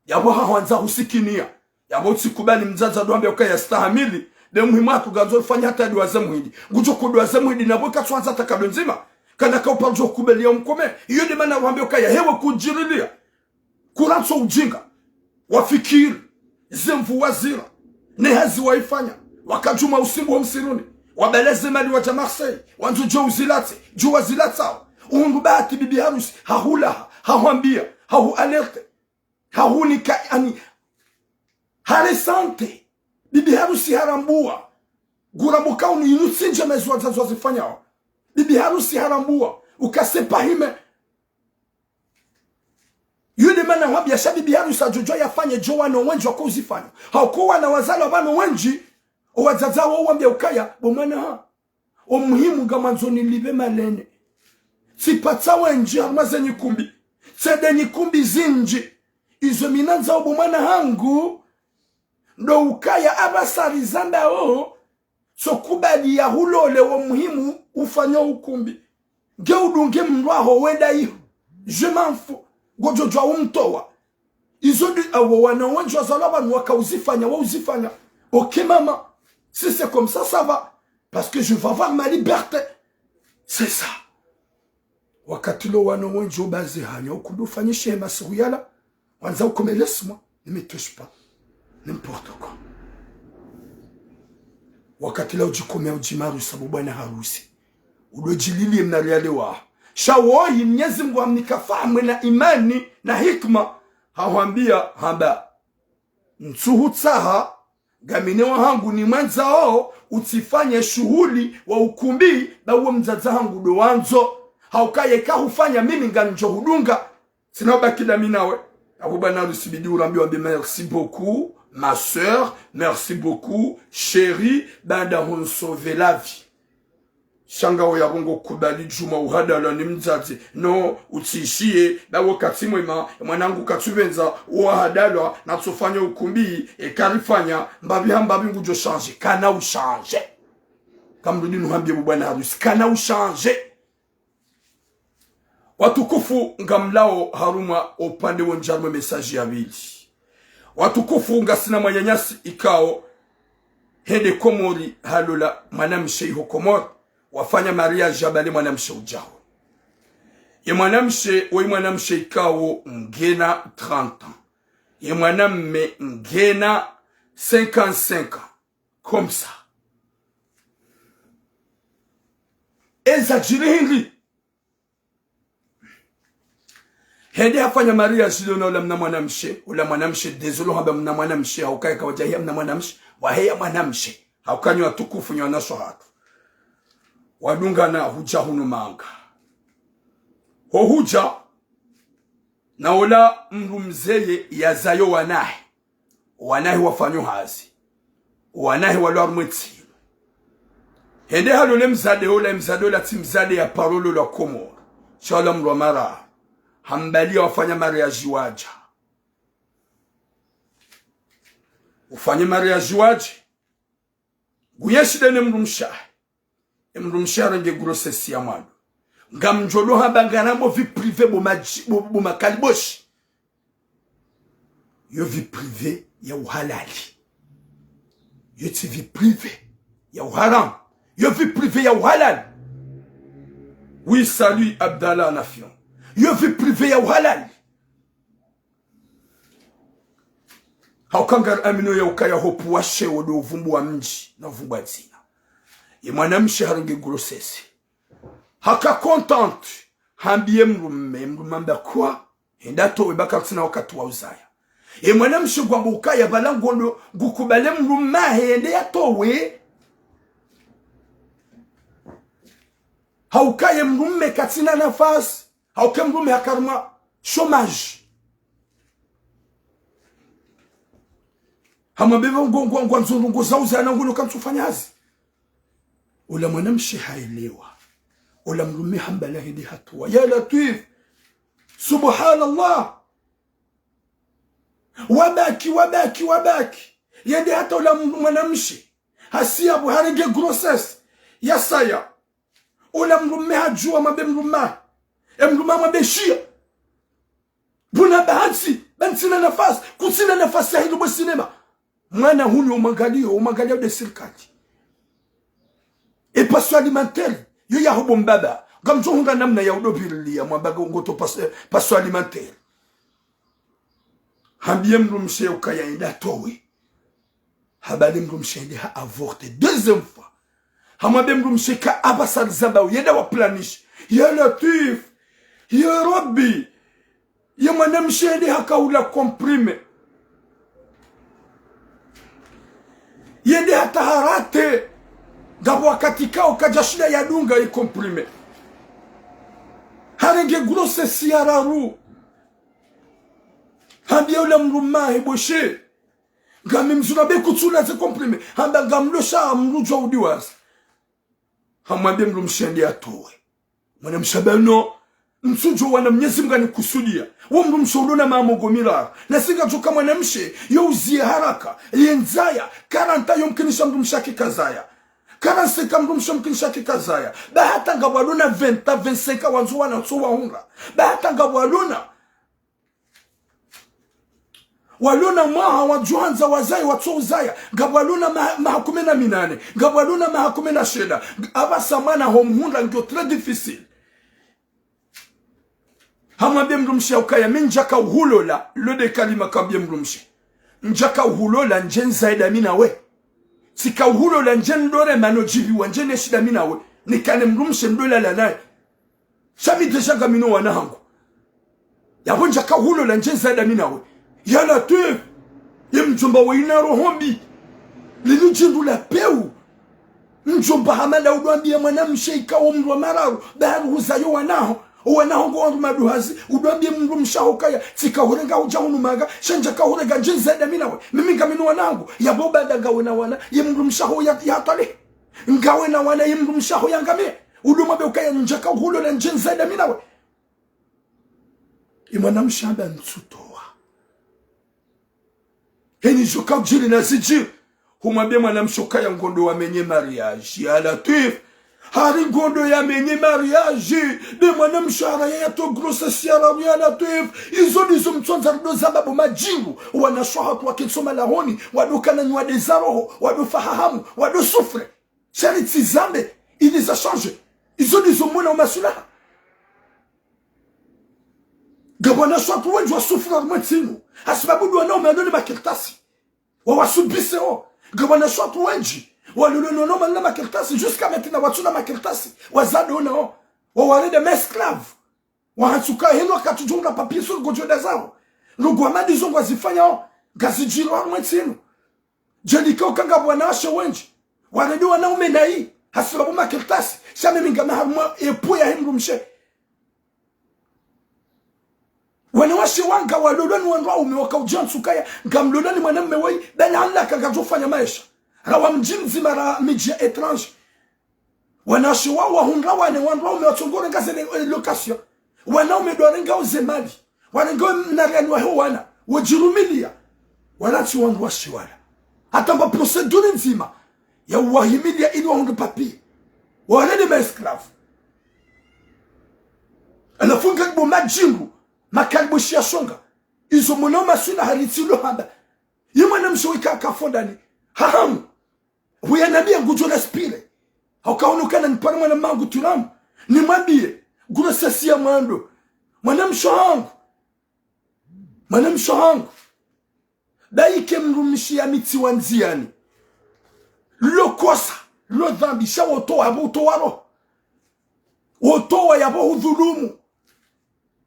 yabo hawanza husikinia yabo usikubali mzaza duambe ukaya stahamili de muhimu atugazo fanya hata duaze muhidi ngujo kuduaze muhidi nabo katwanza takado nzima kana ka upanjo kubelia umkome iyo de mana wambe ukaya hewe kujirilia kuranso ujinga wafikiri zemvu wazira nehazi waifanya wakajuma usimbu wa msiruni wabeleze mali wa Marseille wanzu jo uzilate jo wazilatao ungubati bibi harusi hahula hawambia hahu alerte hahunika ani haresante bibi harusi harambua guramuka uninusinje mezwa zazo zifanyao bibi harusi harambua ukasepa hime yule mana wabia shabi bibi harusi ajojo yafanye jo wano wenji wako uzifanya haukuwa na wazalo wano wenji owazazawo wambia ukaya bomana ha omuhimu gamanzoni libe malene sipatsa wenji harmaze nyikumbi tsede nyikumbi zinji izo minanza obomana hangu ndo ukaya abasari zanda so kubali ya hulole wa muhimu ufanya ukumbi ge udunge mndwaho weda iho je m'en fous gojojo umtowa izo di awo wana wenji wazalaba nwaka uzifanya ok maman si c'est comme ça va parce que je vais avoir ma liberté c'est ça wakati lo wana wenji obaze hanya ukudufanyishe masuyala wanza ukomelesmo ne me touche pas n'importe quoi wakati la ujikomea ujimaru sababu bwana harusi udojililie mnalialewa shawoi Mwenyezi Mungu amnikafahamu na imani na hikma hawambia hamba nsuhutsaha gaminewa hangu ni mwanzao utifanye shughuli wa ukumbi na uwe mzaza hangu do wanzo haukaye kahufanya mimi nganjo hudunga sinabaki na minawe abo bwana harusi bidi urambiwa merci beaucoup ma sœur, merci beaucoup, chérie, banda hon sauvé la vie. Shanga oyabongo kubali juma uhadala ni mzazi. No, utishie, na wakati mwema, mwanangu katubenza, uhadala, na tufanya ukumbi, karifanya, mbabi ngujo change, kana u change. Kamrudi nuhambie bwana harusi, kana u change. Watukufu ngamlao haruma opande wonjarme message ya bili. Watukufu ngasina manyanyasi ikao hende komori halola mwanamshe iho komori wafanya maria jabali mwanamshe ujao ye mwanamshe ikao ngena 30 ans ye mwanamme ngena 55 ans comme ça eza jirihindi hende hafanya maria jilona ula mna mwanamshe dezolo haba mna mwanamshe haukai kawajahia mna mwanamshe waheya mwanamshe haukanywa tukufu nyonasho hatu wadunga na huja hunu manga ho huja na ula mru mzeye yazayo wanahi wafanyo hazi wanahi walwa mweti hende halole mzade ola timzade ya parolo la komoro shala mru mara hambalia wafanya mariage waja ufanye mariage waje guyeshidene mrumsha renge grossesse ya mwana ngamjolo habanganamo vie privée bo makaliboshi yo vie privée ya uhalali yo ti vie privée ya uharam yo vie privée ya uhalali Oui, salut Abdallah Nafion. Yo vie privée ya halal. Haukangar amino ya ukaya hopu washe wado uvumbu wa mji na uvumbu wa zina. Ye mwanamshe haringe grossesse. Haka contente. Hambie mrume kwa. Hendato webaka kusina wakati wa uzaya. Ye mwanamshe gwambu ukaya balangondo gukubale mrume hende ya towe. Haukaye mrume katina nafasi. Haukaye mrume hakarma chômage. Hamabeba ngwa nzungu zauza na ngulo kamsufanya hazi. Ula mwanamshi haelewa. Ula mrume hambala hidi hatua. Ya Latif. Subhanallah. Wabaki. Yende hata ula mwanamshi. Hasia buharige grossesse. Ya saya. Ula mrume hajua mabe mrume. Mrume mabeshia. Buna bahansi. Bansina nafasi. Kusina nafasi ya hilubo sinema. Mwana huni umangalio de sirkati. E paso alimentaire. Yo ya hobo mbaba. Gamzo hunga namna ya udobili ya mwabaga ungoto paso alimentaire. Hambie mrumshe ukaya enda towe. Habali mrumshe ende ha avorte. Deuxième fois. Hamabe mrumshe ka abasal zambao. Yenda wa planish. Ya Latif. Ya Rabbi. Ya mwanamshe ende haka ula komprime. Yende hata harate. Gabo wakati kao kajashida ya dunga i komprime. Harenge grosse siararu. Hambia ula mruma heboshe. Gami mzurabe kutula ze komprime. Hamba gamlosha mrujwa udiwas. Hamwambia mrumshende atowe. Mwana mshabano. Msujo wana mnyezi mgani kusudia. Wamru msholuna maamogomira. Na singa joka mwanamshe. Yo uzie haraka. Yenzaya. 40 yomkinisha mrumshaki kazaya. 45 mrumshaki kazaya. Bahata nga waluna 20, 25 wanzuwa na tsuwa hunga. Bahata nga waluna maha wajuhanza wazai watso uzaya. Gabwaluna mahakumena minane. Gabwaluna mahakumena sheda. Aba samana homhunda ngyo très difficile. Hamwambie mrumshe ukaya minjaka uhulola lode kalima kambie mrumshe njaka uhulola njen zaida mina we sika uhulola njen dore manojibi wa njen shida mina we nikane mrumshe ndola la naye shami deja gamino wanahangu yabo njaka uhulola njen zaida mina we ya Latif ye mjomba wa ina rohombi linu jindu la peu mjomba hamala udwambia mwanamshe ikawa mrwa mararu baharu huzayo wanaho wanahongo wangu maduhazi udwambie mrumsha hokaya tika hurenga ujahunu maga shanja ka hurega jinzada minawe mimi kaminu wanangu ya boba daga wana ye mrumsha ho ya tale ngawe na wana ye mrumsha ho yangame uduma be ukaya njaka hulo na jinzada minawe imana mshamba nsutowa heni joka jili na siji humwambie mwanamshoka ya ngondo wamenye mariage ya Latif hari ngondo ya menye mariage de mwanamshara ya to grossesse ya Latif izo nizo mtsonza ndo babu majingu wanashwa watu wakisoma lahoni wadukana nywa dezaroho wadofahamu wadosufre charity zambe ili za change izo nizo mwana umasula gabana shwa wengi wasufra mwetinu asibabu ndo wanao meadoni makirtasi wawasubise o gabana shwa wengi walulolo manna makirtasi jusqu'à maintenant watuna makirtasi wazado nao wawale de mesclave wahatsuka heno katujunga papier sur gojo dazao lugo amadi zongo azifanya gazijiro mwetsinu jelika ukanga bwana washe wengi waledo wanaume nai hasibabu makirtasi shame mingama haruma epo ya himru mshe wanawashe wanga waloloni wanwa umewaka ujansukaya ngamloloni mwanamme wei bana Allah kagazofanya maisha rawa mjimzi mara mijia étrange wanashe wao wahunga wane wanwa umewachongora ngaze location wana umedorenga uzemali wanengo mnariani wa wana wajirumilia wanachi wanwa shiwala hata mba procedure nzima ya wahimilia ili wahunga papier walede maesclave anafunga kibo majingu makalbo shonga izo monoma suna haritilo haba yimana mshowika akafondani hahamu huyanambia ngujo respire haukaonekana nipana mwana mangu tulamu nimwambie grossesse ya mwando mwanamsho wangu daike mrumishia miti wanziani lo kosa lo dhambi sha wotoa waro wotoa yabo udhulumu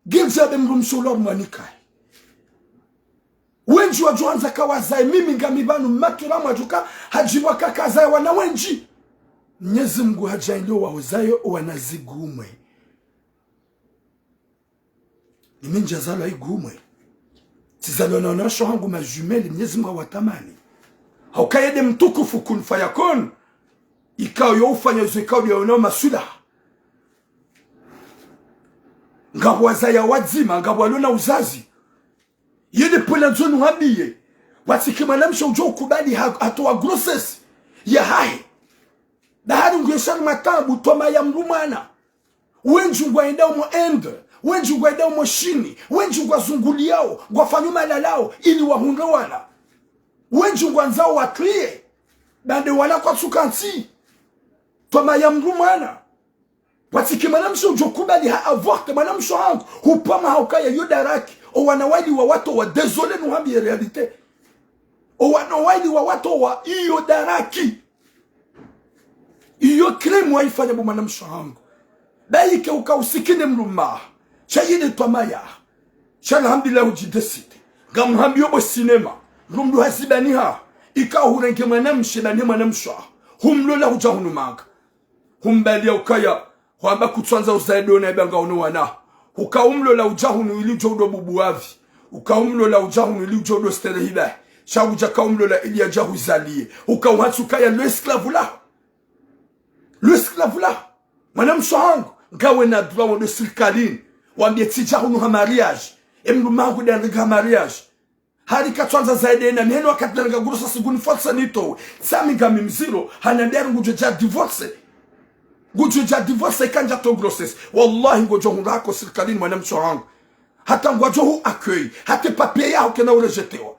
gilza bemrumsho lor mwanikai wenji wajuanza kawazai mimi ngamibanu matura mwajuka hajiwa kakazai wana wenji Mwenyezi Mungu hajaindio waozayo wanazigumwe mimi njazalo igumwe tizalo naonosho hangu majumeli Mwenyezi Mungu watamani haukayede mtukufu kun fayakun ikao yo ufanya uzikao yo masula ngabo wazaya wadzima ngabo walona uzazi yede pula nzonu habiye watikima namsha ujo ukubali hatoa grossesse ya hai dahari ngweshana matabu toma ya mrumana wenji ngwaenda umo ende wenji ngwaenda umo shini wenji ngwazunguliao ngwafanyu malalao ili wahunde wana wenji ngwanzao watlie bande wana kwa tsukansi toma ya mrumana watikima namsha ujo ukubali avorte manamsha hangu hupama haukaya yodaraki o wanawali wa watu wa désolé nuhambi ya realite o wanawali wa watu wa iyo daraki iyo kremu waifanya bu manamsho hangu daike ukausikine mruma chayine twamaya alhamdulillah ujidesite gamuhambi yobo sinema mrumdu hasibani ha ikahurenge manamshe na manamsho humlola hujahunumanga humbalia ukaya kwamba kutwanza uzaidona ibanga unowana ukaumlola ujahunu ili jodo bubuavi ukaumlola ujahunu ili jodo sterehiba shabuja kaumlola ili ajahu zalie ukauhatsukaya le esclave la manamsho hangu ngawe na droit de sirkalin wambie tijahunu ha mariage emru mangu dandiga mariage hari katwanza zaidena miheno wakatlenga gurusa siguni forsa nito sami gami mziro hanambia ngujo divorce Gujuja divorce kanja to grossesse. Wallahi ngojo hundako sirkalini mwanamsho wangu. Hata ngojo hu accueil. Hata papier yao kena urejetewa.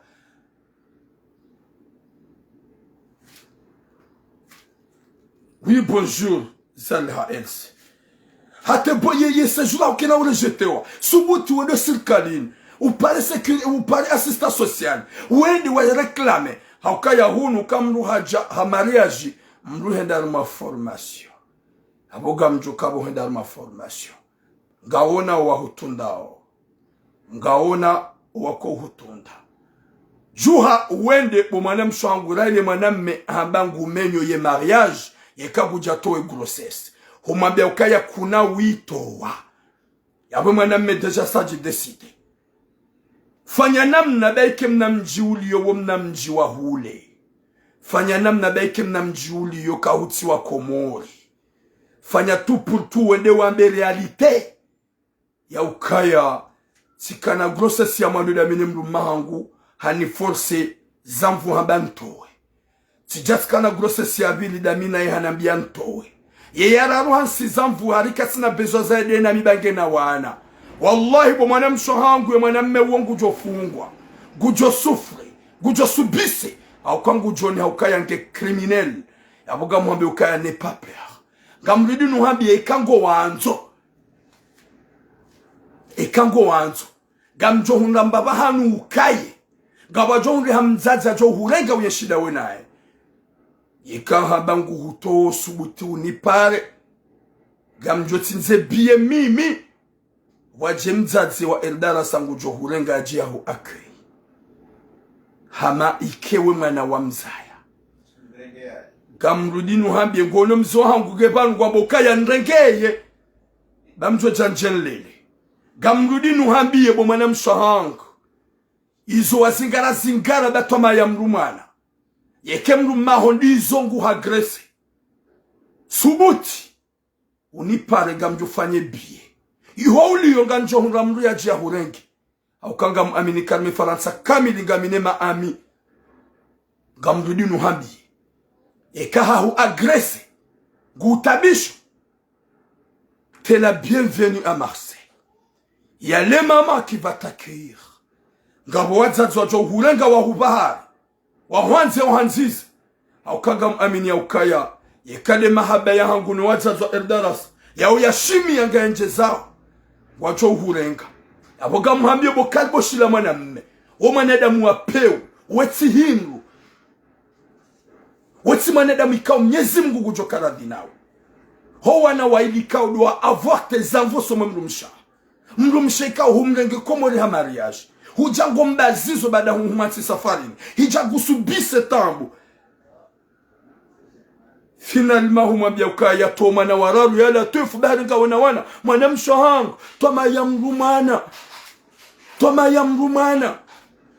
Oui, bonjour, Zalha Else. Hata boyeye séjour kena urejetewa. Subuti wende sirkalini. Upare assistant social. Wende wa reclame. Haukaya hunu kamru haja hamariaji. Mru henda ma formation. Aboga mjukabo henda ma formation. Ngaona wa hutundao. Ngaona wako hutunda. Juha uende po mwanamsho wangu raile mwanamme hambangu menyo ye mariage ye kabuja towe grossesse. Humambia ukaya kuna witowa. Yabo mwanamme deja saji deside. Fanya namna baike mnamji uliyo wo mnamji wa hule. Fanya namna baike mnamji uliyo kahuti wa Komori. Fanya tu pour tout wende wambe realite. Ya ukaya sikana grossesse ya mwando da minemru mahangu hani force zamvu habantowe. Sijatikana grossesse ya vili da mina ye hanambia ntowe. Ye yararu hansi zamvu harika sina bezo zaide na mibange na wana. Wallahi bo mwanamsho hangu ya mwanamme uongu jofungwa. Gujo sufre. Gujo subise. Au kangu joni haukaya nke criminel. Ya buga mwambe ukaya ne paper. Gamridi nuhambi ekango wanzo. Ekango wanzo. Gamjo hundambaba hanu ukaye. Gabajo hundi hamzaza jo hurenga uyeshida wenae. Yekaha bangu huto subuti unipare. Gamjo tinze biye mimi. Waje mzazi wa eldara sangu jo hurenga ajia hu akri. Hama ikewe mwana wa mzaya. Gamrudi nuhambi ngono mzo hangu gebanu kwa bokaya nrengeye. Bamjo janjenlele. Gamrudi nuhambi bo mwana mshahangu. Izo wazingara zingara batoma ya mrumana. Yeke mrumaho ndizo ngu hagrese. Subuti. Unipare gamjo fanye biye. Ihouli yonga njo hunramru ya jia hurengi. Haukanga muamini karmi faransa kamili ngamine maami. Gamrudi nuhambi. Ekaha hu agresse. Goutabisho. T'es la bienvenue à Marseille. Il y a les mamans qui vont t'accueillir. Ngabo wadzadzwa jo hurenga wa hubahari. Wa hwanze uhanzizi. Haukanga muamini ya ukaya. Yekale mahaba ya hangu ni wadzadzwa eldaras. yao yashimi yanga nje zao wacho uhurenga aboga muhambye bokalbo shila mwana mme o mwanadamu wapeu weti hindu weti mwanadamu ikao Mwenyezi Mungu kujoka radhi nao ho wana wailika doa avoir tes enfants so mrumsha ikao humrenge komori ha mariage hujango mbazizo baada humati safarini hijagusubise tambu finalement humwambia ukaya toma na wararu yala tufu bahari wana mwanamsho hangu toma ya mrumana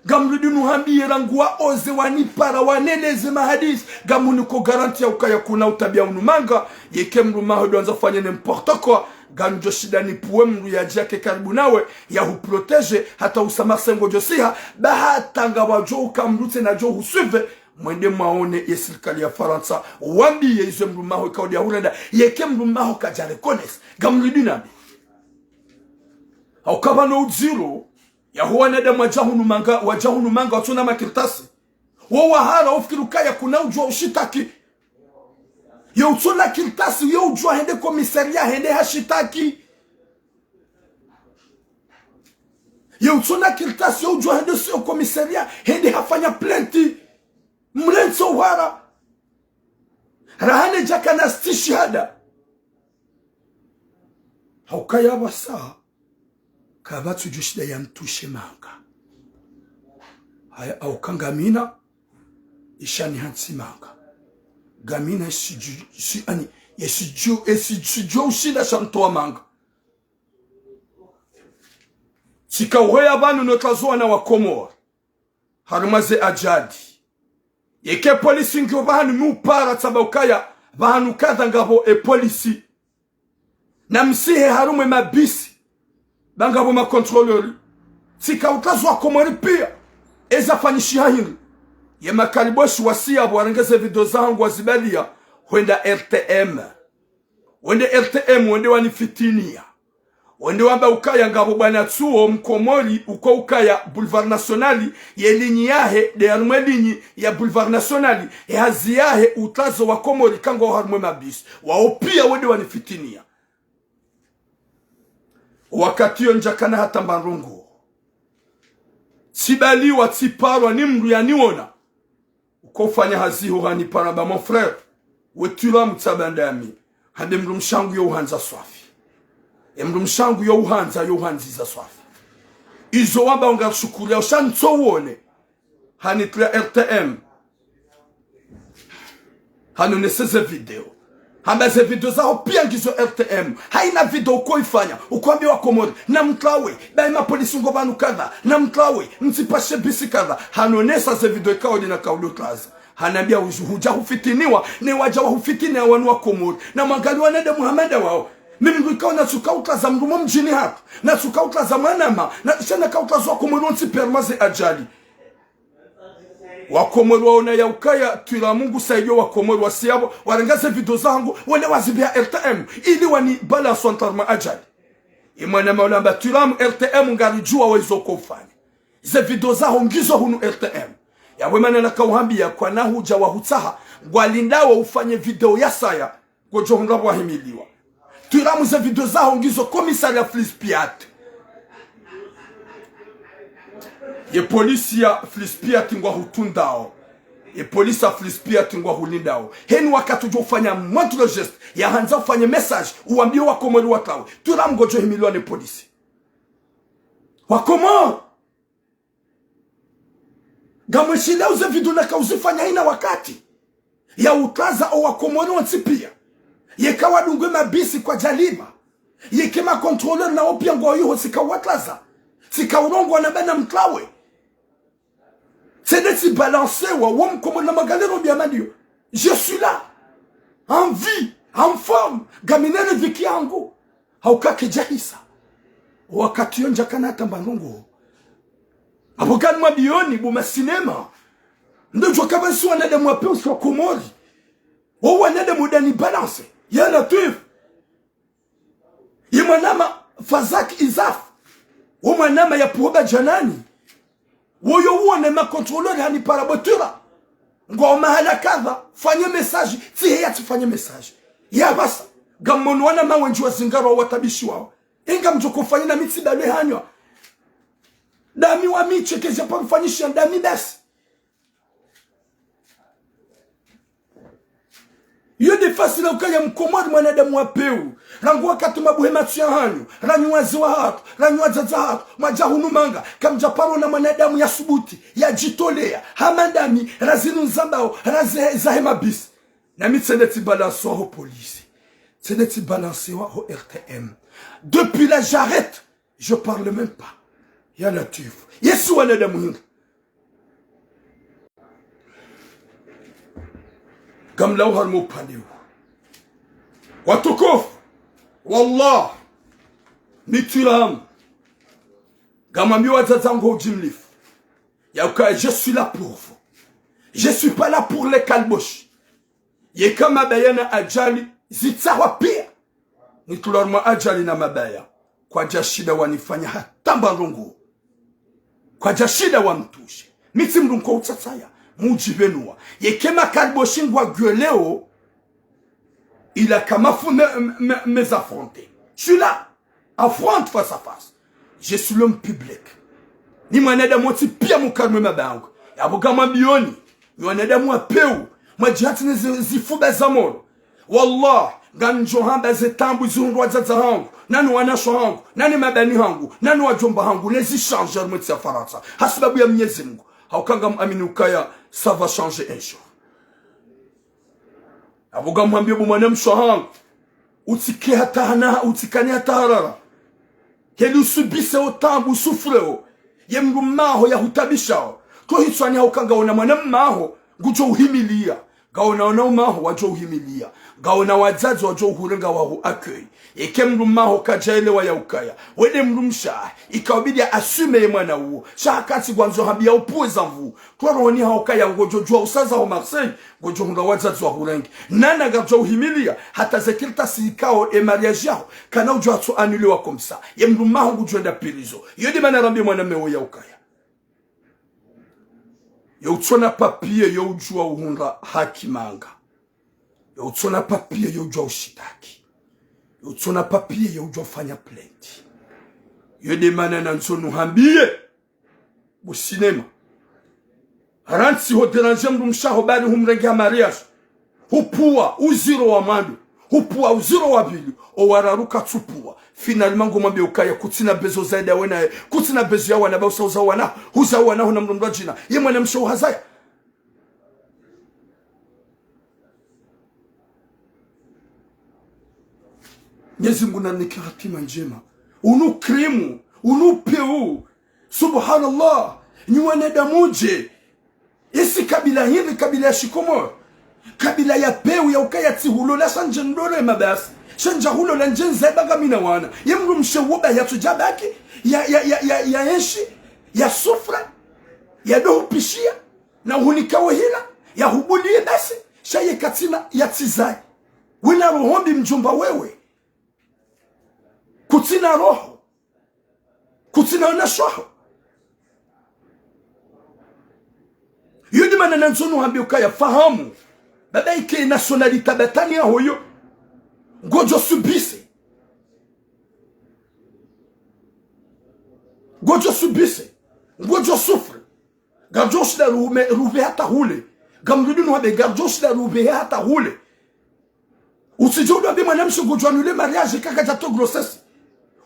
gamrudinu hambie rangua oze wanipara waneleze mahadisi gamuni ko garantia ukaya kuna utabia unumanga yeke mrumaho doanza fanya n'importe quoi ganjo shida ni puwe mru ya jake karibu nawe ya huprotege hata usamasengo josiha bahatanga wajo ukamrute na jo husuve mwende maone ya serikali ya Faransa wambi ya izo mrumaho ikaudi ya hulenda yeke mrumaho kajale kones gamrudinu nabi haukaba no uziro ya huwa neda wajahunu manga watuna makirtasi wawahara ufikiru kaya kuna ujua ushitaki ya utuna kirtasi ya ujua hende komisaria hende hashitaki ya utuna kirtasi ya ujua hende sio komisaria hende hafanya plenti mrenso wara rahane jaka na stishihada haukaya wasaa kabatu jushida ya mtushe manga haya au kangamina ishani hansi manga gamina esiju ushida shamtoa manga sikauheya banu notazoa na wakomora harumaze ajadi yeke polisi ngyo bahanu mupara tabaukaya bahanu kadha ngabo polisi na msihe harume mabisi bangabo ma contrôleur sika utazwa komori pia eza fanishia hili ye makaliboshi wasia bwarengeze video zangu wazibalia wenda RTM wende wanifitinia wende wamba ukaya ngabo bwana tuo mkomori uko ukaya Boulevard Nationali ye linyi yahe de harumwe linyi ya Boulevard Nationali hazi yahe utazo wa komori kango harumwe mabisi wao pia wende wanifitinia wakati yo njakana hata mbarungu sibali watiparwa ni mru ya niona ukofanya haziho hani paraba mon frère wetula mtsabandami hande mru mshangu yo uhanza swafi mru mshangu yo uhanziza swafi izo wamba ungashukulia ushanto uone hani tla RTM hanoneseze video hambaze video zao pia ngizo RTM haina video uko ifanya ukwambia wakomori na mtlawe baima polisi ngobanu kadha na mtlawe msipashe bisi kadha hanonesa ze video ikaodi na kaudo klaza hanambia huja hufitiniwa ni waja hufitinia wanu wakomori na magali wanede Muhammad wao mimi ngikao na sukauta za mrumo mjini hapa na sukauta za manama na shana kauta za wakomori onsi permaze ajali wakomori waona ya ukaya tuila Mungu saidio wakomori wasiabo warengaze video zangu wale wazibia RTM ili wani bala sontarma ajali imwana maulamba tuila RTM ngarijua wezo kufanya ze video zao ngizo hunu RTM ya wemana na kauhambia kwa na huja wa hutaha ngwalindawa ufanye video ya saya gojo hunga wahimiliwa tuila ze video zao ngizo komisaria Flispiat ye polisi ya Flispiat ngwa hutundao ye polisi ya Flispiat ngwa hulindao heni wakati ujofanya montre geste ya hanza ufanye message uambie wakomori watawe tula mgojo himiliwa ne polisi wakomori gamweshila uze vidu na kauzifanya ina wakati ya utaza o wakomori wansipia ye kawadungwe mabisi kwa jalima ye kema contrôleur na opia ngwa yuho sika watlaza sika urongwa na bena mtlawe c'est d'être balancé wom comme na magalero biamadio je suis là en vie en forme gaminene viki yangu haukake jahisa wakati yonja kana tambanungu abogani mabioni buma cinema ndojo kabansi wanade mwape uswa komori wanade mudani balance yana tuif yimanama fazak izaf wamanama ya puoba janani woyo uone ma contrôleur hani parabotura ngo mahala kadha fanye message tihe ya tufanye message ya basa Gamono wana mawenji wa zingaro watabishi wao. Inga mjokofanya na mitsi dalwe hanywa. Dami wa miche kezi hapa mfanyisha dami basi. Yode fasi na ukaya mkomori mwanadamu wa peu. Rangu wakati mabuhema tuya hanyu. Ranyu waziwa hatu. Ranyu wazaza hatu. Majahunu manga. Kamjaparo na mwanadamu ya subuti. Ya jitolea. Hamandami. Razinu nzambao. Razahema bisi. Na mitseneti balancewa ho polisi. Tseneti balancewa ho RTM. Depuis là j'arrête. Je parle même pas. Ya latif. Yesu wanadamu hinga. Gamla uharmu pandewu. Watukufu. Wallah. Mitulamu. Gamambi wazazango ujimlifu. Yauka, je suis là pour vous. Je suis pas là pour les kalbosh. Yeka mabaya na ajali. Zitsawa pia. Nitularma ajali na mabaya. Kwa jashida wanifanya hatamba rungu. Kwa jashida wa mtushe. Miti mrunko utsataya. Mujibenua. Yekema kalboshingwa gueuleo. Il a qu'à mes affronter. Je suis là. Affronte face à face. Je suis l'homme public. Ni mwanada mwati pia mukalme mabangu. Yabuka mabioni. Ni mwanada mwa peu. Majihati zifuba zamoro. Wallah. Ganjo hamba zetambu zunrwa zaza hangu. Nani wanasho hangu. Nani mabani hangu. Nani wajomba hangu. Nezi changer mweti ya Faransa. Hasibabu ya mnyezi Mungu. Haukanga amini ukaya. Ça va changer un jour. Abuga mwambie bumwane mshohangu. Utike hatahana, utikani hataharara. Heli usubise otambu, usufureo. Ye mru maho ya hutabishao. Kwa hitwani haukanga ona mwana maho. Gujo uhimilia. Gaona ona umaho wajo uhimilia. Gaona wazazi wajo uhurenga wahu akei. Eke mru maho kajaile wa ya ukaya. Wede mru msha. Ikawabidi asume ye mwana uo. Shakati gwanzo hambia upuwe zamvu. Kwa rohoni haukaya ngojo jua usaza wa Marseille. Ngojo hunga wazazi wa hurengi. Nana gajo uhimilia. Hata zekilta siikao e mariage yao. Kana ujua tu anulewa komsa. Ye mru maho ngujuenda pirizo. Yodi mana rambi mwana mewo ya ukaya. Yo utsona papie yo ujua uhunga haki manga. Yo utsona papie yo ujua ushitaki. Yo utsona papie yo ujua fanya plenti. Yo demana na nzonu hambie. Bu sinema. Haransi ho deranje mrumshaho bari humrengia mariage. Hupua uziro wa mando. Hupua uziro wa bili. O wararuka tupua. Finalement ngomambe ukaya kutina bezo zaidi wena kutina bezo ya wana ba usauza wana huza wana huna mrumba jina ye mwana msho hazaya Mwenyezi Mungu ananikia hatima njema unu krimu unu peu subhanallah ni wanadamuje isi kabila hivi kabila ya shikomo kabila ya peu ya ukaya tihulo la sanje ndole mabasi Shanja hulo la njenze baga mina wana. Yemru mshewoba ya tujabaki. Ya enshi. Ya sufra. Ya dohu pishia. Na hunikawa hila. Ya hubulie basi. Shaye katina ya tizai. Wina rohombi mjomba wewe. Kutina roho. Kutina onashoho. Yudi mana nanzonu hambi ukaya fahamu. Baba ike nationalita batani ya hoyo. Gojo subise. Gojo subise. Gojo sufre. Gajosh la ruve hata hule. Gamrudu nwabe gajosh la ruve hata hule. Usijodu wabi mwanamshu gojo anule mariage kaka jato grossesse.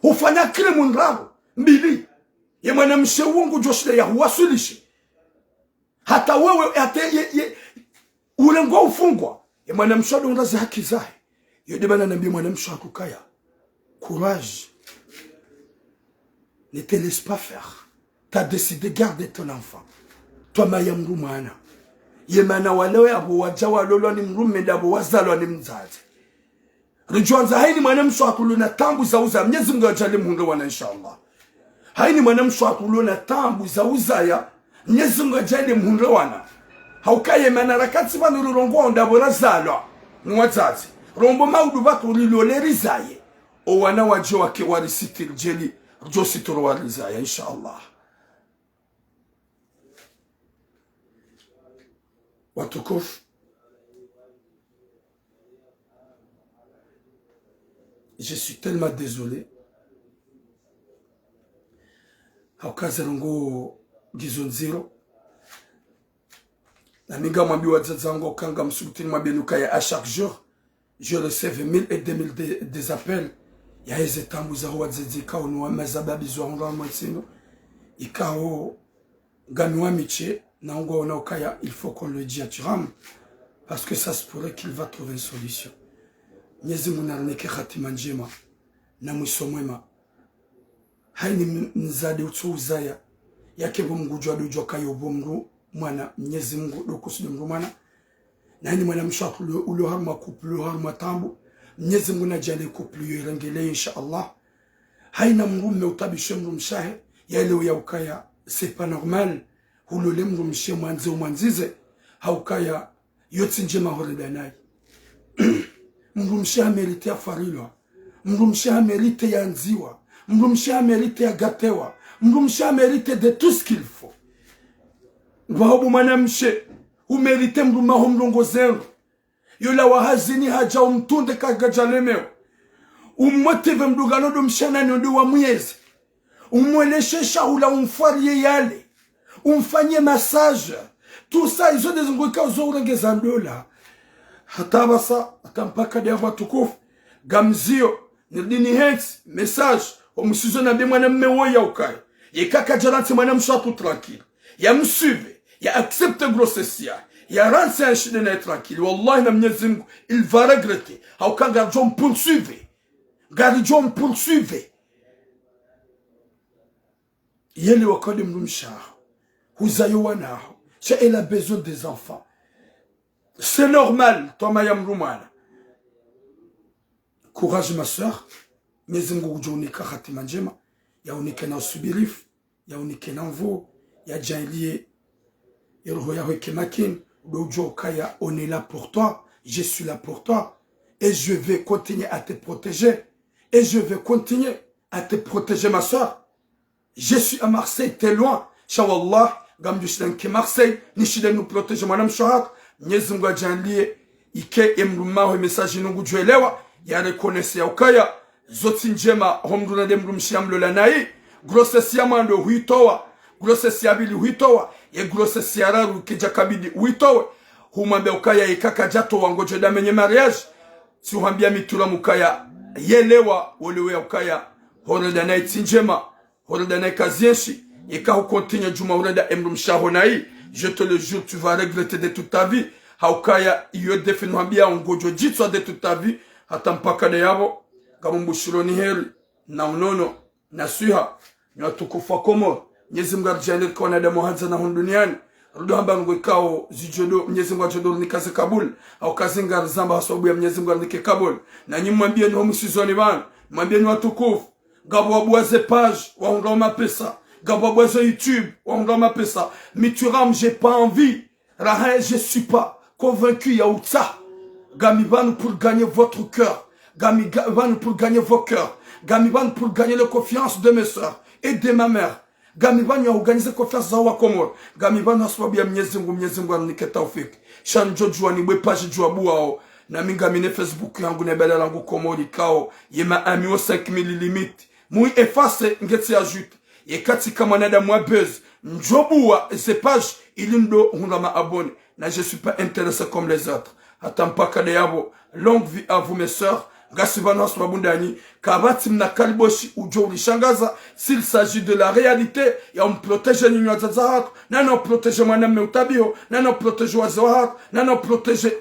Ufanya kile munraro. Mbili. Ye mwanamshu uongo josh la ya huwasulishi. Hata wewe ate ulengo ufungwa. Ye mwanamshu adonrazi haki zae. Yode bana nambi mwanamsho akukaya. Courage. Ne te laisse pas faire. T'as décidé de garder ton enfant. Toi maya mrumana. Yemana walewe abu wajawa lolo ni mrume ndabu wazalo ni mzazi. Rijuanza haini mwanamsho akuluna tambu za uza. Mnyezi Mungu ajali mhunga wana inshallah. Haini mwanamsho akuluna tambu za uza ya. Mnyezi Mungu ajali mhunga wana. Haukaye manarakati manururongo ndabu razalo. Mwazazi. Rombo maudu batu ulilole rizaye. O wana wajo wake warisitir jeli. Jo sitoro warizaye inshallah. Watukufu. je suis tellement désolé. Haukazerongo gizonziro. La miga mambi wa zango kanga msubutini mabenukaya à chaque jour. Je recevais 1000 et 2000 des appels. Ya eze tambu za huwa zedika unuwa mazababi zwa honga mwetsino. Ikao ganuwa miche. Na ongo onaokaya, il faut qu'on le dise à Turam. Parce que ça se pourrait qu'il va trouver une solution. Nyezi munarneke khatima njema. Na mwisomwema. Haini nzade utuzaya. Yake mungu jwa dujwa kayo bomru. Mwana Mwenyezi Mungu dokusudu mru mwana. Na haini mwana mshaku ulo harma kuplu harma tambu. Mwenyezi Mungu na jale kuplu yorengele insha Allah. Haina mru meutabishe mru mshahe. Yale uya ukaya. C'est pas normal. Hulole mru mshe mwanze umwanzize. Haukaya yote njema horedanai. Mru mshe amerite ya farilwa. Mru mshe amerite ya nziwa. Mru mshe amerite ya gatewa. Mru mshe amerite de tout ce qu'il faut. Wahobu mwana mshe. Umerite mru maho mrongo zero. Yola wahazini haja umtunde kagajalemeo. Umotive mru ganodo mshe nani ondi wa mwezi. Umweleshe shahula umfarie yale. Umfanye massage. Tout ça, ils ont des ngweka uzorenge zandola. Hatabasa, atampaka diagwa tukufu. Gamzio, nidini hens, message. Omusizo na bi mwana mmewo ya ukai. Ye kaka jalanti mwana mshatu tranquille. Ya msuve, ya accepte grossesse ya. Ya rense un chine na tranquille. Wallahi na Mwenyezi Mungu, il va regretter. Hauka garjon poursuive. Garjon poursuive. Yele wakode mrumshaho. Huzayo wanaho. Elle a besoin des enfants. C'est normal, toi mayam rumana. Courage ma soeur. Mezengo ujonika khatima njema. Ya unike na usubirif. Ya unike na mvo. Ya jailie. Yerho ya weke makin. Ujo kaya, on est là pour toi. Je suis là pour toi. Et je vais continuer à te protéger. Et je vais continuer à te protéger ma soeur. Je suis à Marseille, t'es loin. Shawallah. Gamdu shidan ke Marseille, ni shidan nous protéger madame Shohat, Mwenyezi Mungu ajalie ike emrumaho message nungu juelewa, ya reconnaisse ya ukaya, zoti njema homduna de mrumshiamlo la nai, grossesse ya mando huitowa, grossesse ya bili huitowa, ye grossesse ya raru keja kabidi huitowe, humambe ukaya ikaka jato wangoje da menye mariage, si uhambia mitula mukaya, yelewa, olewe ya ukaya, hore da nai tinjema, hore da nai kazienshi, et quand on continue Juma Ureda Emrum Shahonai, je te le jure, tu vas regretter de toute ta vie. Haukaya, iyo definu hambia ungojo jitwa de toute ta vie. Hatampaka de yabo, gamumbushiro ni heri, na unono, na suha, ni watukufa komo, Mwenyezi Mungu arjalie kwa wanadamu hanza na duniani. Rudo hamba ngwe kao zijodo, Mwenyezi Mungu ajodo nikaze Kabul, au kazinga rzamba hasabu ya Mwenyezi Mungu arnike Kabul. Na nyi mwambie ni homu sizoni bana, mwambie ni watukufu, gabo wabuaze page, waunga pesa. Gababwazo YouTube, on va m'appeler ça. Mituram, j'ai pas envie. Rahin, je suis pas convaincu. Yaoutsa. Gamiban pour gagner votre cœur. Gamiban pour gagner vos cœurs. Gamiban pour gagner la confiance de mes soeurs et de ma mère. Gamiban a organisé confiance za wakomor. Gamiban a swabia mnyezingu niketa ufik. Shan jojua ni we page jua buao. Na minga mine Facebook yangu nebele langu komori kao. Yema ami o 5000 limite. Mui efface ngeti ajoute. Et katika mwanadamu wa buzz, njobu wa page ilindo hundama abonne. Na je suis pas intéressé comme les autres. Atampaka de yabo, longue vie à vous mes sœurs. Gasibano swabundani, kabati mna kaliboshi ujo ulishangaza. S'il s'agit de la réalité, ya protège nyinyo zazahat, nano protège mwaname utabio, nano protège wazahat, nano protège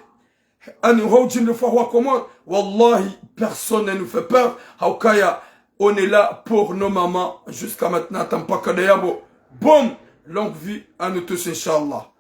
ani hojin le fois komor. Wallahi, personne ne nous fait peur. Haukaya, on est là pour nos mamans jusqu'à maintenant. Tampaka de yabo. Bon, longue vie à nous tous, Inch'Allah.